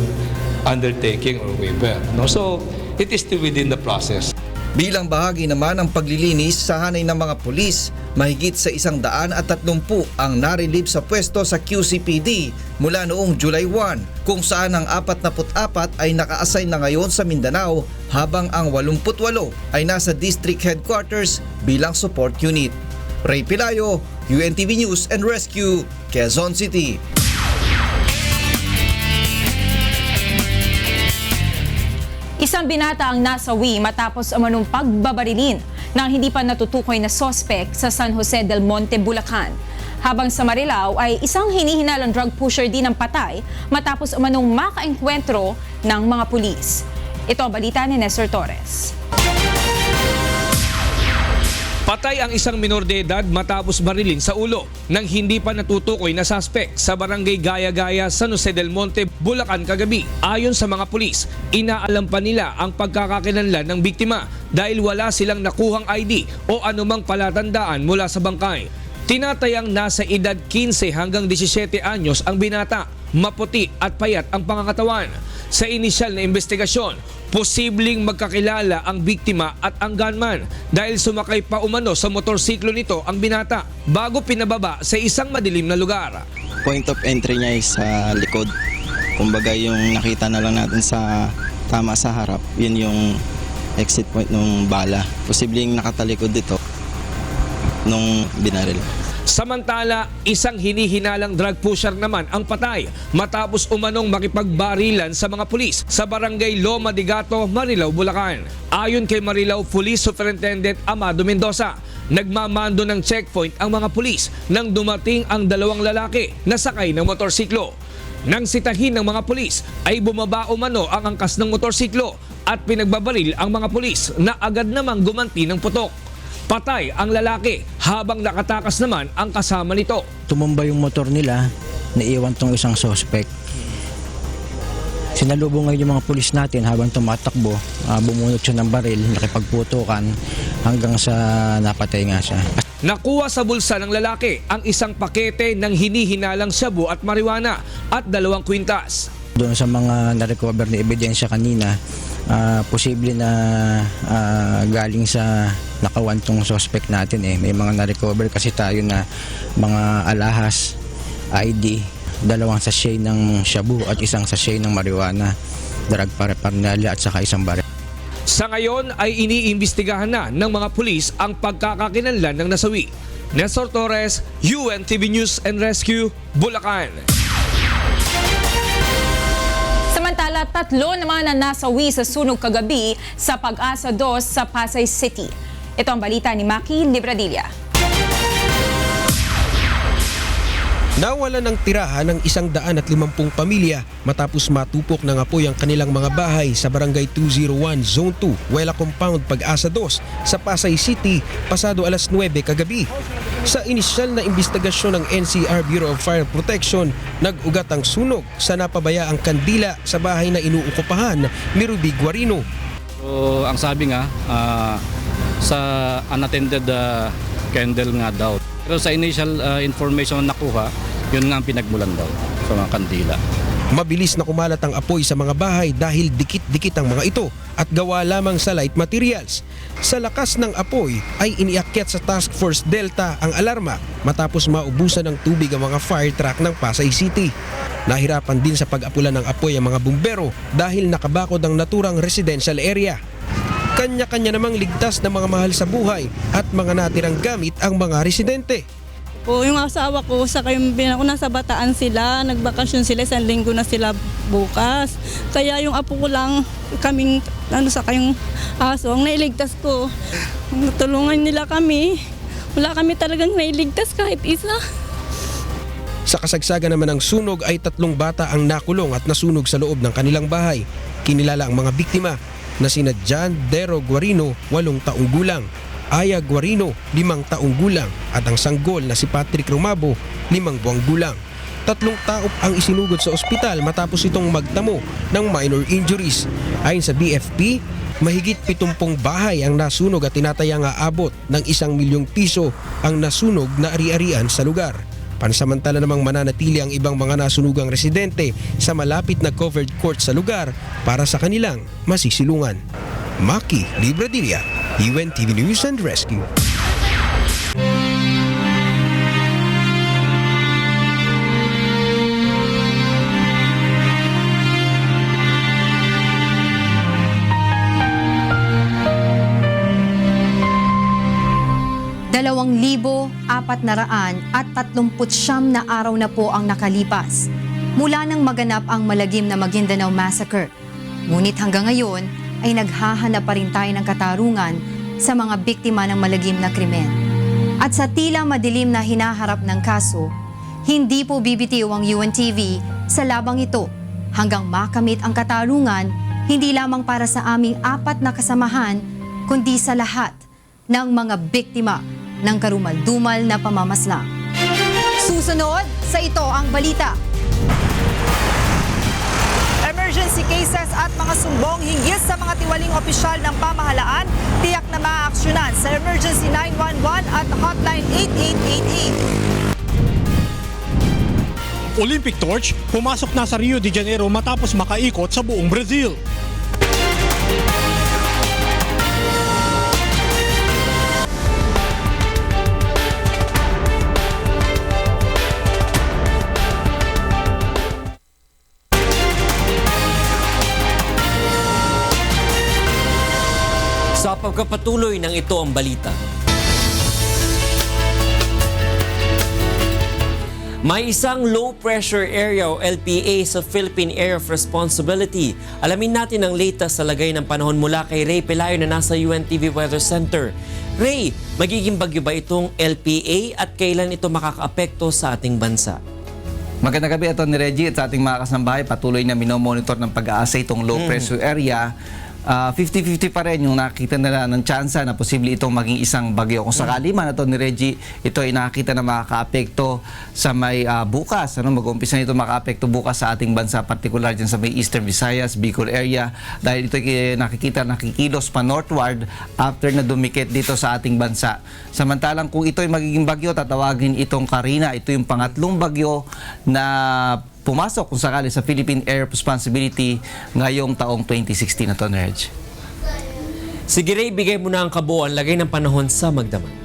undertaking or waiver. No? So it is still within the process.
Bilang bahagi naman ng paglilinis sa hanay ng mga pulis, mahigit sa 130 ang narilib sa pwesto sa QCPD mula noong July 1, kung saan ang 44 ay naka-assign na ngayon sa Mindanao habang ang 88 ay nasa district headquarters bilang support unit. Ray Pelayo, UNTV News and Rescue, Quezon City.
Isang binata ang nasawi matapos umanong pagbabarilin ng hindi pa natutukoy na sospek sa San Jose del Monte, Bulacan. Habang sa Marilao ay isang hinihinalang drug pusher din ang patay matapos umanong makaengkwentro ng mga pulis. Ito ang balita ni Nestor Torres.
Patay ang isang minor de edad matapos barilin sa ulo ng hindi pa natutukoy na suspect sa barangay Gaya-Gaya, San Jose del Monte, Bulacan kagabi. Ayon sa mga pulis, inaalam pa nila ang pagkakakilanlan ng biktima dahil wala silang nakuhang ID o anumang palatandaan mula sa bangkay. Tinatayang nasa edad 15 hanggang 17 anyos ang binata, maputi at payat ang pangangatawan. Sa inisyal na investigasyon, posibleng magkakilala ang biktima at ang gunman dahil sumakay pa umano sa motorsiklo nito ang binata bago pinababa sa isang madilim na lugar.
Point of entry niya ay sa likod. Kumbaga yung nakita na lang natin sa tama sa harap, yun yung exit point ng bala. Posibleng nakatalikod dito nung binaril.
Samantala, isang hinihinalang drug pusher naman ang patay matapos umanong makipagbarilan sa mga pulis sa barangay Loma de Gato, Marilao, Bulacan. Ayon kay Marilao Police Superintendent Amado Mendoza, nagmamando ng checkpoint ang mga pulis nang dumating ang dalawang lalaki na sakay ng motorsiklo. Nang sitahin ng mga pulis ay bumaba umano ang angkas ng motorsiklo at pinagbabaril ang mga pulis na agad namang gumanti ng putok. Patay ang lalaki habang nakatakas naman ang kasama nito.
Tumumba yung motor nila, naiwan tong isang suspect. Sinalubong ngayon yung mga pulis natin habang tumatakbo, bumunot siya ng baril, nakipagputukan hanggang sa napatay nga siya.
Nakuha sa bulsa ng lalaki ang isang pakete ng hinihinalang shabu at marijuana at 2 kwintas.
Doon sa mga na-recover na ebidensya kanina, posible na galing sa nakawantong suspect natin eh. May mga na-recover kasi tayo na mga alahas, ID, 2 sachet ng shabu at 1 sachet ng marijuana, drug paraphernalia at saka 1 baril.
Sa ngayon ay iniimbestigahan na ng mga pulis ang pagkakakilanlan ng nasawi. Nestor Torres, UNTV News and Rescue, Bulacan.
Samantala, 3 naman na nasawi sa sunog kagabi sa Pag-asa 2 sa Pasay City. Ito ang balita ni Maki Libradilla.
Nawala ng tirahan ng 150 pamilya matapos matupok ng apoy ang kanilang mga bahay sa Barangay 201 Zone 2, Wela Compound, Pag-asa 2 sa Pasay City pasado alas 9 kagabi. Sa inisyal na investigasyon ng NCR Bureau of Fire Protection, nag-ugat ang sunog sa napabayaang kandila sa bahay na inuukupahan ni Rudy Guarino.
So, ang sabi nga, sa unattended candle nga daw. Pero sa initial information na nakuha, yun nga ang pinagmulan daw sa mga kandila.
Mabilis na kumalat ang apoy sa mga bahay dahil dikit-dikit ang mga ito at gawa lamang sa light materials. Sa lakas ng apoy ay iniakyat sa Task Force Delta ang alarma matapos maubusan ng tubig ang mga fire truck ng Pasay City. Nahirapan din sa pag-apulan ng apoy ang mga bumbero dahil nakabakod ang naturang residential area. Kanya-kanya namang ligtas na mga mahal sa buhay at mga natirang gamit ang mga residente.
Yung asawa ko, saka yung ko nasa Bataan sila, nagbakasyon sila, 1 linggo na sila bukas. Kaya yung apo ko lang, kaming, saka yung aso, ang nailigtas ko. Natulungan nila kami. Wala kami talagang nailigtas kahit isa.
Sa kasagsagan naman ng sunog ay 3 bata ang nakulong at nasunog sa loob ng kanilang bahay. Kinilala ang mga biktima na sina John Dero Guarino, 8 taong gulang, Aya Guarino, 5 taong gulang at ang sanggol na si Patrick Romabo, 5 buwang gulang. 3 tao ang isinugod sa ospital matapos itong magtamo ng minor injuries. Ayon sa BFP, mahigit 70 bahay ang nasunog at tinatayang aabot ng 1 milyong piso ang nasunog na ari-arian sa lugar. Pansamantala namang mananatili ang ibang mga nasunugang residente sa malapit na covered court sa lugar para sa kanilang masisilungan. Maki Libradilla, UNTV News and Rescue.
Dalawang 2,439 na araw na po ang nakalipas mula nang maganap ang malagim na Maguindanao Massacre. Ngunit hanggang ngayon ay naghahanap pa rin tayo ng katarungan sa mga biktima ng malagim na krimen. At sa tila madilim na hinaharap ng kaso, hindi po bibitiw ang UNTV sa labang ito hanggang makamit ang katarungan hindi lamang para sa aming 4 na kasamahan, kundi sa lahat ng mga biktima ng karumal-dumal na pamamaslang. Susunod sa Ito ang Balita.
Emergency cases at mga sumbong hinggil sa mga tiwaling opisyal ng pamahalaan tiyak na maaaksyonan sa Emergency 911 at Hotline 8888.
Olympic torch pumasok na sa Rio de Janeiro matapos makaikot sa buong Brazil.
Sa pagkapatuloy ng Ito ang Balita. May isang low-pressure area o LPA sa Philippine Area of Responsibility. Alamin natin ang latest sa lagay ng panahon mula kay Ray Pelayo na nasa UNTV Weather Center. Ray, magiging bagyo ba itong LPA at kailan ito makakaapekto sa ating bansa?
Magandang gabi, ito ni Reggie at sa ating mga kasambahay. Patuloy na minomonitor ng pag-aasa itong low-pressure area. 50-50 pa rin yung nakita nila ng tsansa na posible itong maging isang bagyo. Kung sakali man ito ni Reggie, ito ay nakita na makaka-apekto sa may bukas. Mag-uumpisa nito makaka-apekto bukas sa ating bansa, particular dyan sa may Eastern Visayas, Bicol area. Dahil ito ay nakikilos pa northward after na dumikit dito sa ating bansa. Samantalang kung ito ay magiging bagyo, tatawagin itong Karina. Ito yung pangatlong bagyo na pumasok kung sakali sa Philippine Air Responsibility ngayong taong 2016 na to, Reg.
Sige Ray, bigay mo na ang kabuuan lagay ng panahon sa Magdamag.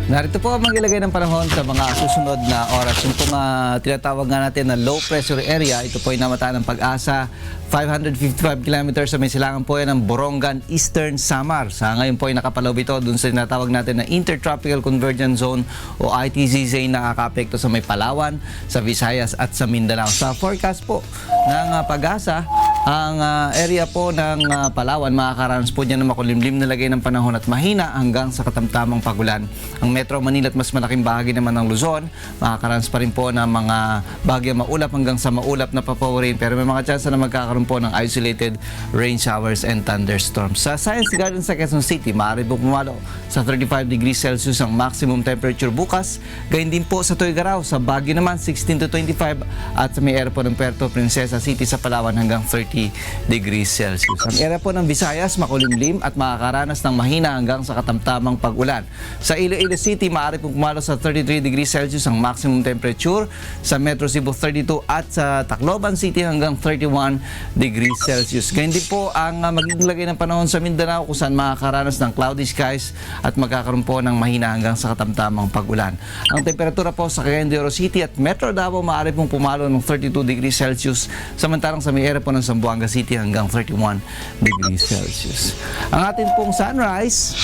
Narito po ang maglagay ng panahon sa mga susunod na oras. Yung pong tinatawag nga natin na low pressure area, ito po ay namataan ng Pag-asa. 555 kilometers sa may silangan po yan ng Borongan, Eastern Samar. Sa ngayon po ay nakapaloob ito dun sa tinatawag natin na Intertropical Convergence Zone o ITCZ na nakaka-apekto sa may Palawan, sa Visayas at sa Mindanao. Sa forecast po ng Pag-asa, ang area po ng Palawan, makakaranas po dyan ng makulimlim na lagay ng panahon at mahina hanggang sa katamtamang pagulan. Ang Metro Manila at mas malaking bahagi naman ng Luzon, makakaranas pa rin po ng mga bagyo maulap hanggang sa maulap na papawarin. Pero may mga tsansa na magkakaroon po ng isolated rain showers and thunderstorms. Sa Science Garden sa Quezon City, maaari po pumalo sa 35 degrees Celsius ang maximum temperature bukas. Gayun din po sa Tuguegarao, sa Baguio naman 16 to 25 at sa may area po ng Puerto Princesa City sa Palawan hanggang 30 degrees Celsius. Ang area po ng Visayas, makulimlim at makakaranas ng mahina hanggang sa katamtamang pag-ulan. Sa Iloilo City, maaari pong pumalo sa 33 degrees Celsius ang maximum temperature. Sa Metro Cebu, 32 at sa Tacloban City hanggang 31 degrees Celsius. Ganyan din po ang magiging lagay ng panahon sa Mindanao kung saan makakaranas ng cloudy skies at magkakaroon po ng mahina hanggang sa katamtamang pag-ulan. Ang temperatura po sa Cagayan de Oro City at Metro Davao maaari pong pumalo ng 32 degrees Celsius, samantalang sa may area po ng Zamboanga City hanggang 31 degrees Celsius. Ang ating pong sunrise,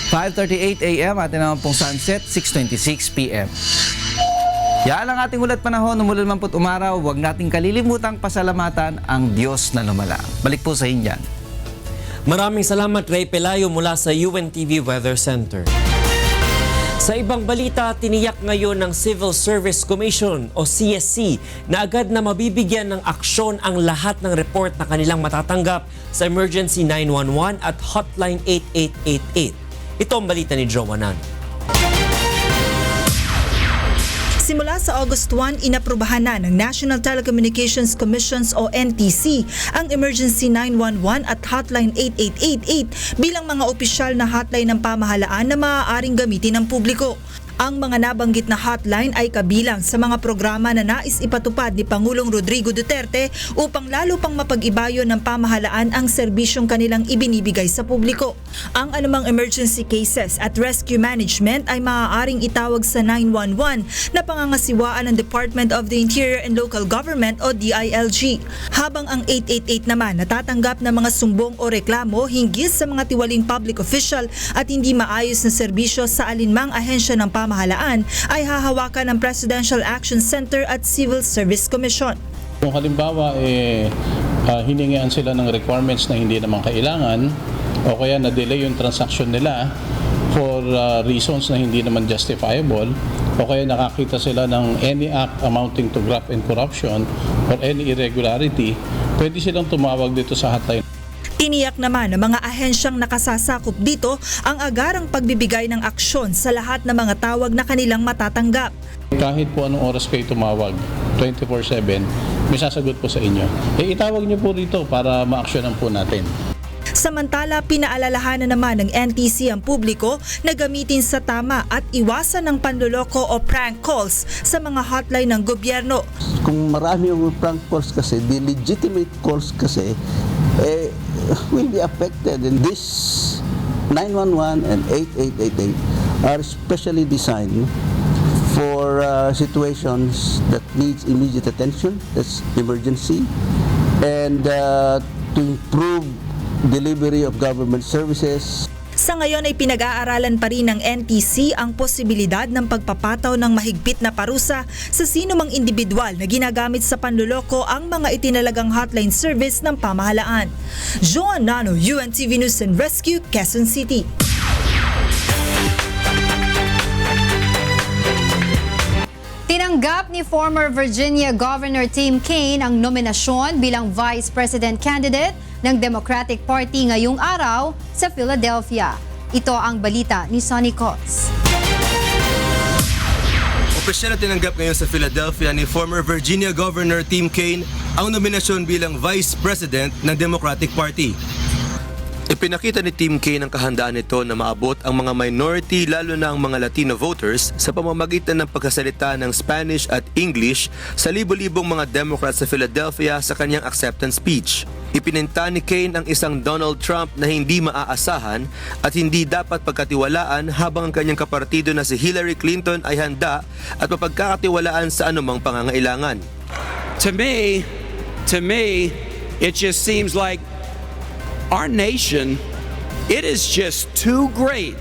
5:38 a.m. Atin naman pong sunset, 6:26 p.m. Yan ang ating ulat panahon. Umulan man po't umaraw, huwag nating kalilimutang pasalamatan ang Diyos na lumalang. Balik po sa inyo.
Maraming salamat Ray Pelayo mula sa UNTV Weather Center. Sa ibang balita, tiniyak ngayon ng Civil Service Commission o CSC na agad na mabibigyan ng aksyon ang lahat ng report na kanilang matatanggap sa Emergency 911 at Hotline 8888. Ito ang balita ni Joe Manan.
Simula sa August 1, inaprubahan na ng National Telecommunications Commissions o NTC ang Emergency 911 at Hotline 8888 bilang mga opisyal na hotline ng pamahalaan na maaaring gamitin ng publiko. Ang mga nabanggit na hotline ay kabilang sa mga programa na nais ipatupad ni Pangulong Rodrigo Duterte upang lalo pang mapag-ibayo ng pamahalaan ang serbisyong kanilang ibinibigay sa publiko. Ang anumang emergency cases at rescue management ay maaaring itawag sa 911 na pangangasiwaan ng Department of the Interior and Local Government o DILG. Habang ang 888 naman natatanggap ng mga sumbong o reklamo hinggil sa mga tiwaling public official at hindi maayos na serbisyo sa alinmang ahensya ng pamahalaan ay hahawakan ng Presidential Action Center at Civil Service Commission.
Kung halimbawa hiningian sila ng requirements na hindi naman kailangan o kaya na-delay yung transaction nila for reasons na hindi naman justifiable o kaya nakakita sila ng any act amounting to graft and corruption or any irregularity, pwede silang tumawag dito sa hotline.
Tiniyak naman ng mga ahensyang nakasasakop dito ang agarang pagbibigay ng aksyon sa lahat ng mga tawag na kanilang matatanggap.
Kahit po anong oras kayo tumawag, 24/7, may sasagot po sa inyo. Itawag niyo po rito para ma-aksyonan po natin.
Samantala, pinaalalahanan naman ng NTC ang publiko na gamitin sa tama at iwasan ng panloloko o prank calls sa mga hotline ng gobyerno.
Kung marami yung prank calls kasi, the legitimate calls kasi, will be affected. And this 911 and 8888 are specially designed for situations that needs immediate attention, that's emergency, and to improve delivery of government services.
Sa ngayon ay pinag-aaralan pa rin ng NTC ang posibilidad ng pagpapataw ng mahigpit na parusa sa sino mang individual na ginagamit sa panluloko ang mga itinalagang hotline service ng pamahalaan. Joan Nano, UNTV News and Rescue, Quezon City.
Tinanggap ni former Virginia Governor Tim Kaine ang nominasyon bilang Vice President candidate ng Democratic Party ngayong araw sa Philadelphia. Ito ang balita ni Sonny Cots.
Opisyal na tinanggap ngayon sa Philadelphia ni former Virginia Governor Tim Kaine ang nominasyon bilang Vice President ng Democratic Party. Ipinakita ni Tim Kaine ang kahandaan nito na maabot ang mga minority lalo na ang mga Latino voters sa pamamagitan ng pagkasalita ng Spanish at English sa libo-libong mga Democrats sa Philadelphia sa kanyang acceptance speech. Ipininta ni Kaine ang isang Donald Trump na hindi maaasahan at hindi dapat pagkatiwalaan habang ang kanyang kapartido na si Hillary Clinton ay handa at mapagkakatiwalaan sa anumang pangangailangan.
To me, it just seems like our nation, it is just too great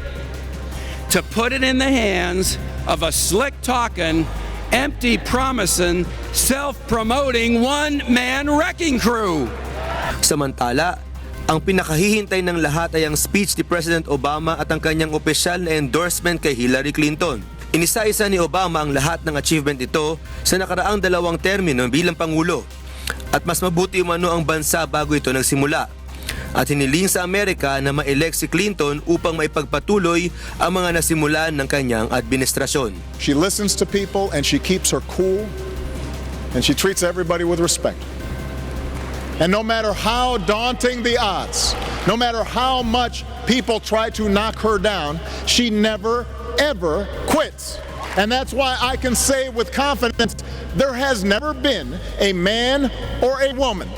to put it in the hands of a slick-talking, empty-promising, self-promoting one-man wrecking crew.
Samantala, ang pinakahihintay ng lahat ay ang speech ni President Obama at ang kanyang opisyal na endorsement kay Hillary Clinton. Inisa-isa ni Obama ang lahat ng achievement ito sa nakaraang 2 termino bilang Pangulo. At mas mabuti umano ang bansa bago ito nagsimula. At hiniling sa Amerika na ma-elect si Clinton upang maipagpatuloy ang mga nasimulan ng kanyang administrasyon.
She listens to people and she keeps her cool and she treats everybody with respect. And no matter how daunting the odds, no matter how much people try to knock her down, she never, ever quits. And that's why I can say with confidence, there has never been a man or a woman,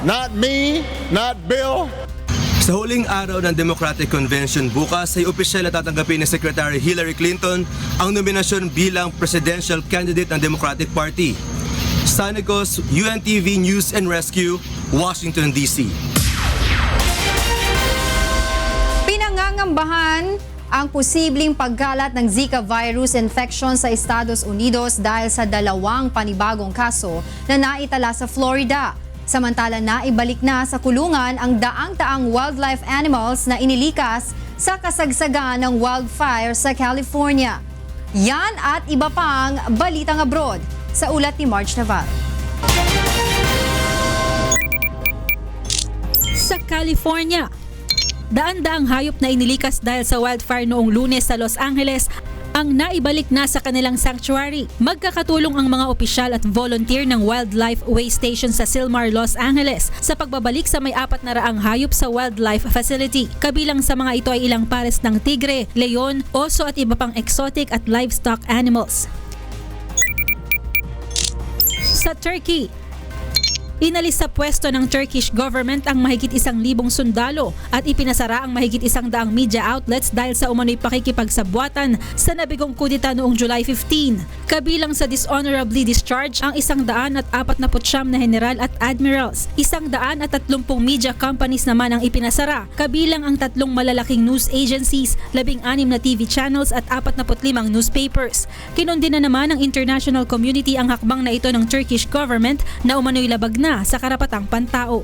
not me, not Bill.
Sa huling araw ng Democratic Convention bukas ay opisyal na tatanggapin ni Secretary Hillary Clinton ang nominasyon bilang presidential candidate ng Democratic Party. Sanicos, UNTV News and Rescue, Washington, D.C.
Pinangangambahan ang posibleng pagkalat ng Zika virus infection sa Estados Unidos dahil sa 2 panibagong kaso na naitala sa Florida. Samantala naibalik na sa kulungan ang daang-daang wildlife animals na inilikas sa kasagsagan ng wildfire sa California. Yan at iba pang balitang abroad sa ulat ni March Navarro.
Sa California, daan-daang hayop na inilikas dahil sa wildfire noong Lunes sa Los Angeles ang naibalik na sa kanilang sanctuary. Magkakatulong ang mga opisyal at volunteer ng Wildlife Way Station sa Silmar, Los Angeles sa pagbabalik sa may 400 hayop sa wildlife facility. Kabilang sa mga ito ay ilang pares ng tigre, leon, oso at iba pang exotic at livestock animals. Sa Turkey, inalis sa pwesto ng Turkish government ang mahigit 1,000 sundalo at ipinasara ang mahigit 100 media outlets dahil sa umano'y pakikipagsabwatan sa nabigong kudeta noong July 15. Kabilang sa dishonorably discharged ang 149 na general at admirals. 130 media companies naman ang ipinasara, kabilang ang 3 malalaking news agencies, 16 na TV channels at 45 newspapers. Kinundina naman ng international community ang hakbang na ito ng Turkish government na umano'y labag na sa karapatang pantao.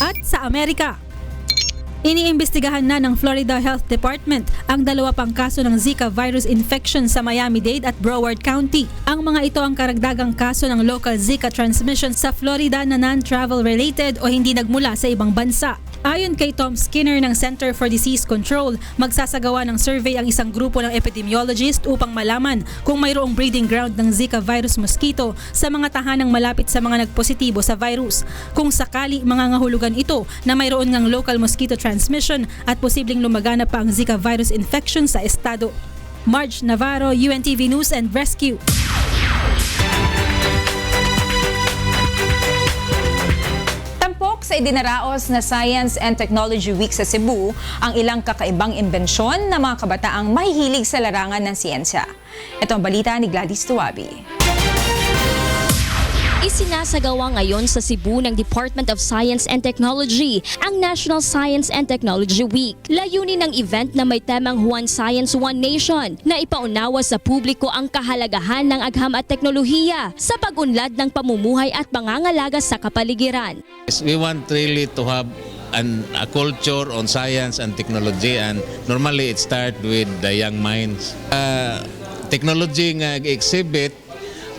At sa Amerika, Iniimbestigahan na ng Florida Health Department ang 2 pang kaso ng Zika virus infection sa Miami-Dade at Broward County. Ang mga ito ang karagdagang kaso ng local Zika transmission sa Florida na non-travel related o hindi nagmula sa ibang bansa. Ayon kay Tom Skinner ng Center for Disease Control, magsasagawa ng survey ang isang grupo ng epidemiologist upang malaman kung mayroong breeding ground ng Zika virus mosquito sa mga tahanang malapit sa mga nagpositibo sa virus. Kung sakali mangangahulugan ito na mayroon ngang local mosquito transmission at posibleng lumaganap pa ang Zika virus infection sa estado. Marge Navarro, UNTV News and Rescue.
Tampok sa idinaraos na Science and Technology Week sa Cebu ang ilang kakaibang imbensyon ng mga kabataang mahihilig sa larangan ng siyensya. Ito ang balita ni Gladys Tuwabi.
Isinasagawa ngayon sa Cebu ng Department of Science and Technology ang National Science and Technology Week. Layunin ng event na may temang One Science, One Nation na ipaunawa sa publiko ang kahalagahan ng agham at teknolohiya sa pag-unlad ng pamumuhay at pangangalaga sa kapaligiran.
We want really to have a culture on science and technology, and normally it starts with the young minds. Technology nga exhibit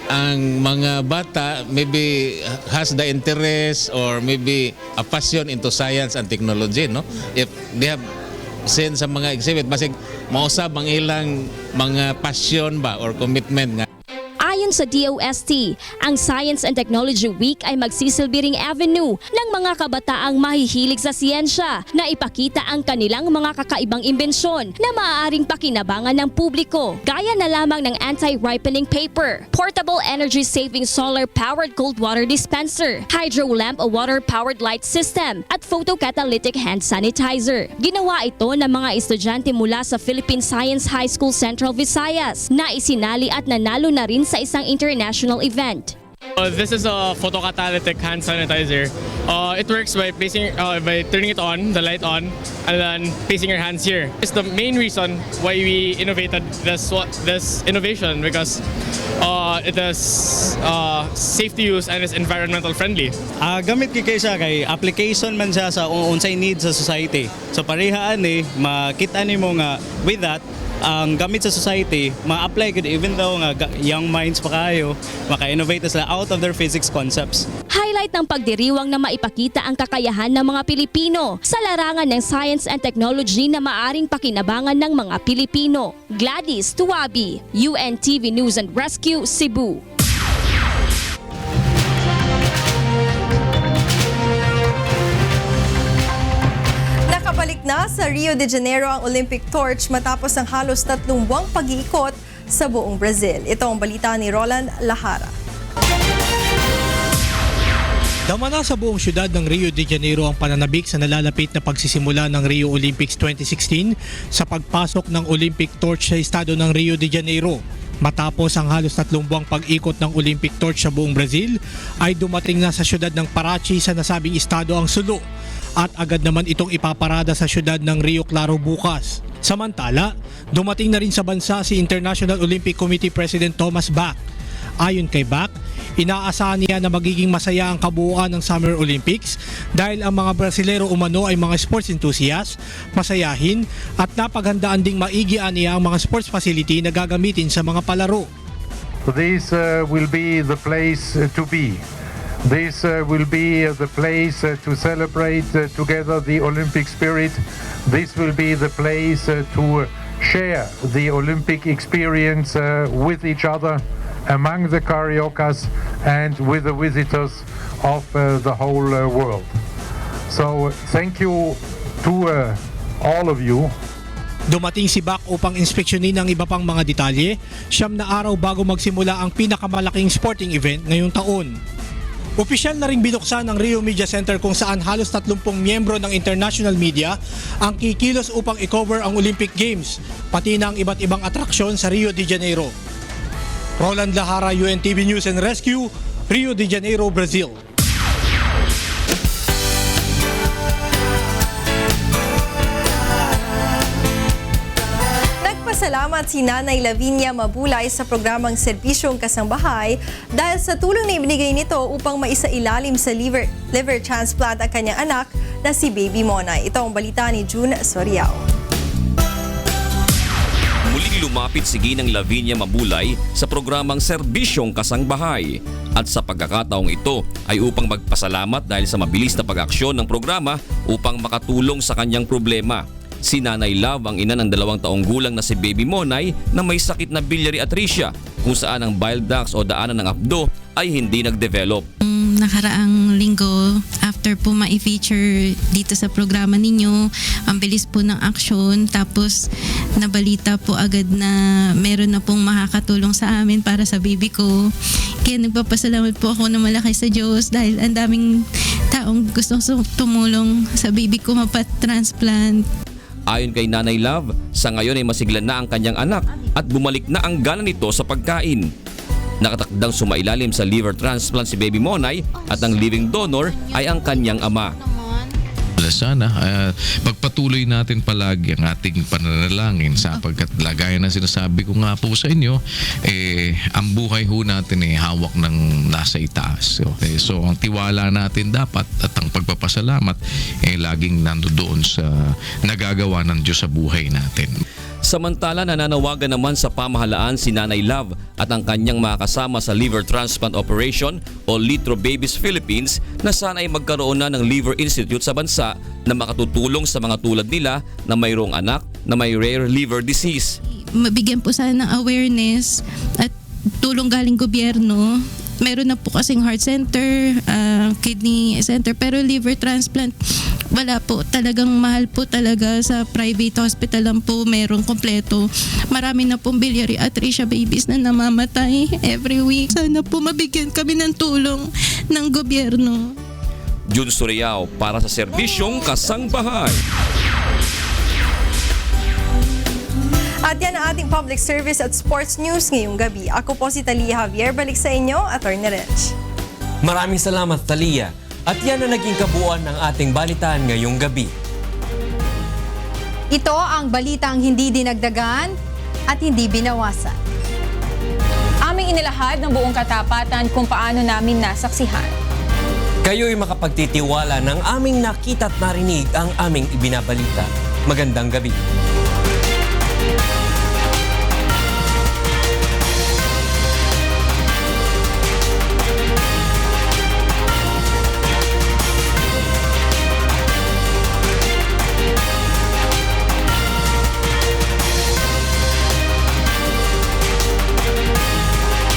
ang mga bata maybe has the interest or maybe a passion into science and technology, no? If they have seen sa mga exhibit, basig mausab ang ilang mga passion ba or commitment nga.
Ayon sa DOST, ang Science and Technology Week ay magsisilbi ring avenue ng mga kabataang mahihilig sa siyensya na ipakita ang kanilang mga kakaibang imbensyon na maaaring pakinabangan ng publiko, gaya na lamang ng anti-ripening paper, portable energy-saving solar-powered cold water dispenser, hydro lamp o water-powered light system, at photocatalytic hand sanitizer. Ginawa ito ng mga estudyante mula sa Philippine Science High School Central Visayas na isinali at nanalo na rin sa isang international event.
This is a photocatalytic hand sanitizer. It works by by turning it on, the light on, and then placing your hands here. It's the main reason why we innovated this innovation, because it is safe to use and is environmental friendly.
Gamit kay application man siya sa unsay need sa society. So parehaan makita nimo nga with that ang gamit sa society, ma-apply ko even though nga young minds pa kayo, maka-innovate sila out of their physics concepts.
Highlight ng pagdiriwang na maipakita ang kakayahan ng mga Pilipino sa larangan ng science and technology na maaring pakinabangan ng mga Pilipino. Gladys Tuwabi, UNTV News and Rescue, Cebu.
Nakabalik na sa Rio de Janeiro ang Olympic torch matapos ang halos 3 buwang pag-iikot sa buong Brazil. Ito ang balita ni Roland Lahara.
Dama na sa buong syudad ng Rio de Janeiro ang pananabik sa nalalapit na pagsisimula ng Rio Olympics 2016 sa pagpasok ng Olympic torch sa estado ng Rio de Janeiro. Matapos ang halos 3 buwang pag-ikot ng Olympic torch sa buong Brazil, ay dumating na sa syudad ng Parachi sa nasabing estado ang sulo at agad naman itong ipaparada sa syudad ng Rio Claro bukas. Samantala, dumating na rin sa bansa si International Olympic Committee President Thomas Bach. Ayon kay Bach, inaasahan niya na magiging masaya ang kabuuan ng Summer Olympics dahil ang mga Brasilero umano ay mga sports enthusiasts, masayahin at napaghandaan ding maigian niya ang mga sports facility na gagamitin sa mga palaro.
This will be the place to be. This will be the place to celebrate together the Olympic spirit. This will be the place to share the Olympic experience with each other, among the Cariocas and with the visitors of the whole world. So thank you to all of you.
Dumating si Bach upang inspeksyonin ang iba pang mga detalye, 9 na araw bago magsimula ang pinakamalaking sporting event ngayong taon. Opisyal na ring binuksan ng Rio Media Center kung saan halos 30 miyembro ng international media ang kikilos upang i-cover ang Olympic Games, pati na ang iba't ibang atraksyon sa Rio de Janeiro. Roland Lahara, UNTV News and Rescue, Rio de Janeiro, Brazil.
Nagpasalamat si Nanay Lavinia Mabulay sa programang Serbisyong Kasambahay dahil sa tulong na ibinigay nito upang maisailalim sa liver transplant ang kanyang anak na si Baby Monay. Ito ang balita ni June Soriao.
Muling lumapit si Ginang Lavinia Mabulay sa programang Serbisyong Kasangbahay. At sa pagkakataong ito ay upang magpasalamat dahil sa mabilis na pag-aksyon ng programa upang makatulong sa kanyang problema. Si Nanay Love ang ina ng 2 taong gulang na si Baby Monay na may sakit na biliary atresia kung saan ang bile ducts o daanan ng apdo ay hindi nag-develop.
Nakaraang linggo, after po ma-feature dito sa programa ninyo, ang bilis po ng aksyon, tapos nabalita po agad na meron na pong makakatulong sa amin para sa baby ko. Kaya nagpapasalamat po ako na malaki sa Diyos dahil ang daming taong gustong tumulong sa baby ko mapat-transplant.
Ayon kay Nanay Love, sa ngayon ay masigla na ang kanyang anak at bumalik na ang gana nito sa pagkain. Nakatakdang sumailalim sa liver transplant si Baby Monay at ang living donor ay ang kanyang ama.
Sana pagpatuloy natin palagi ang ating pananalangin sapagkat lagay na sinasabi ko nga po sa inyo, ang buhay ho natin hawak ng nasa itaas. Okay? So ang tiwala natin dapat at ang pagpapasalamat laging nandoon sa nagagawa ng Diyos sa buhay natin.
Samantala, nananawagan naman sa pamahalaan si Nanay Love at ang kanyang mga kasama sa Liver Transplant Operation o Litro Babies Philippines na sana ay magkaroon na ng Liver Institute sa bansa na makatutulong sa mga tulad nila na mayroong anak na may rare liver disease.
Mabigyan po sana ng awareness at tulong galing gobyerno. Meron na po kasing heart center, kidney center, pero liver transplant, wala po. Talagang mahal po talaga. Sa private hospital lang po merong kompleto. Marami na pong biliary atresia babies na namamatay every week. Sana po mabigyan kami ng tulong ng gobyerno.
June Soriao para sa Serbisyong Kasangbahay.
At yan ang ating public service at sports news ngayong gabi. Ako po si Talia Javier. Balik sa inyo, Attorney Rich.
Maraming salamat, Talia. At yan ang naging kabuuan ng ating balitaan ngayong gabi.
Ito ang balitang hindi dinagdagan at hindi binawasan.
Aming inilahad ng buong katapatan kung paano namin nasaksihan.
Kayo'y makapagtitiwala ng aming nakita at narinig ang aming ibinabalita. Magandang gabi.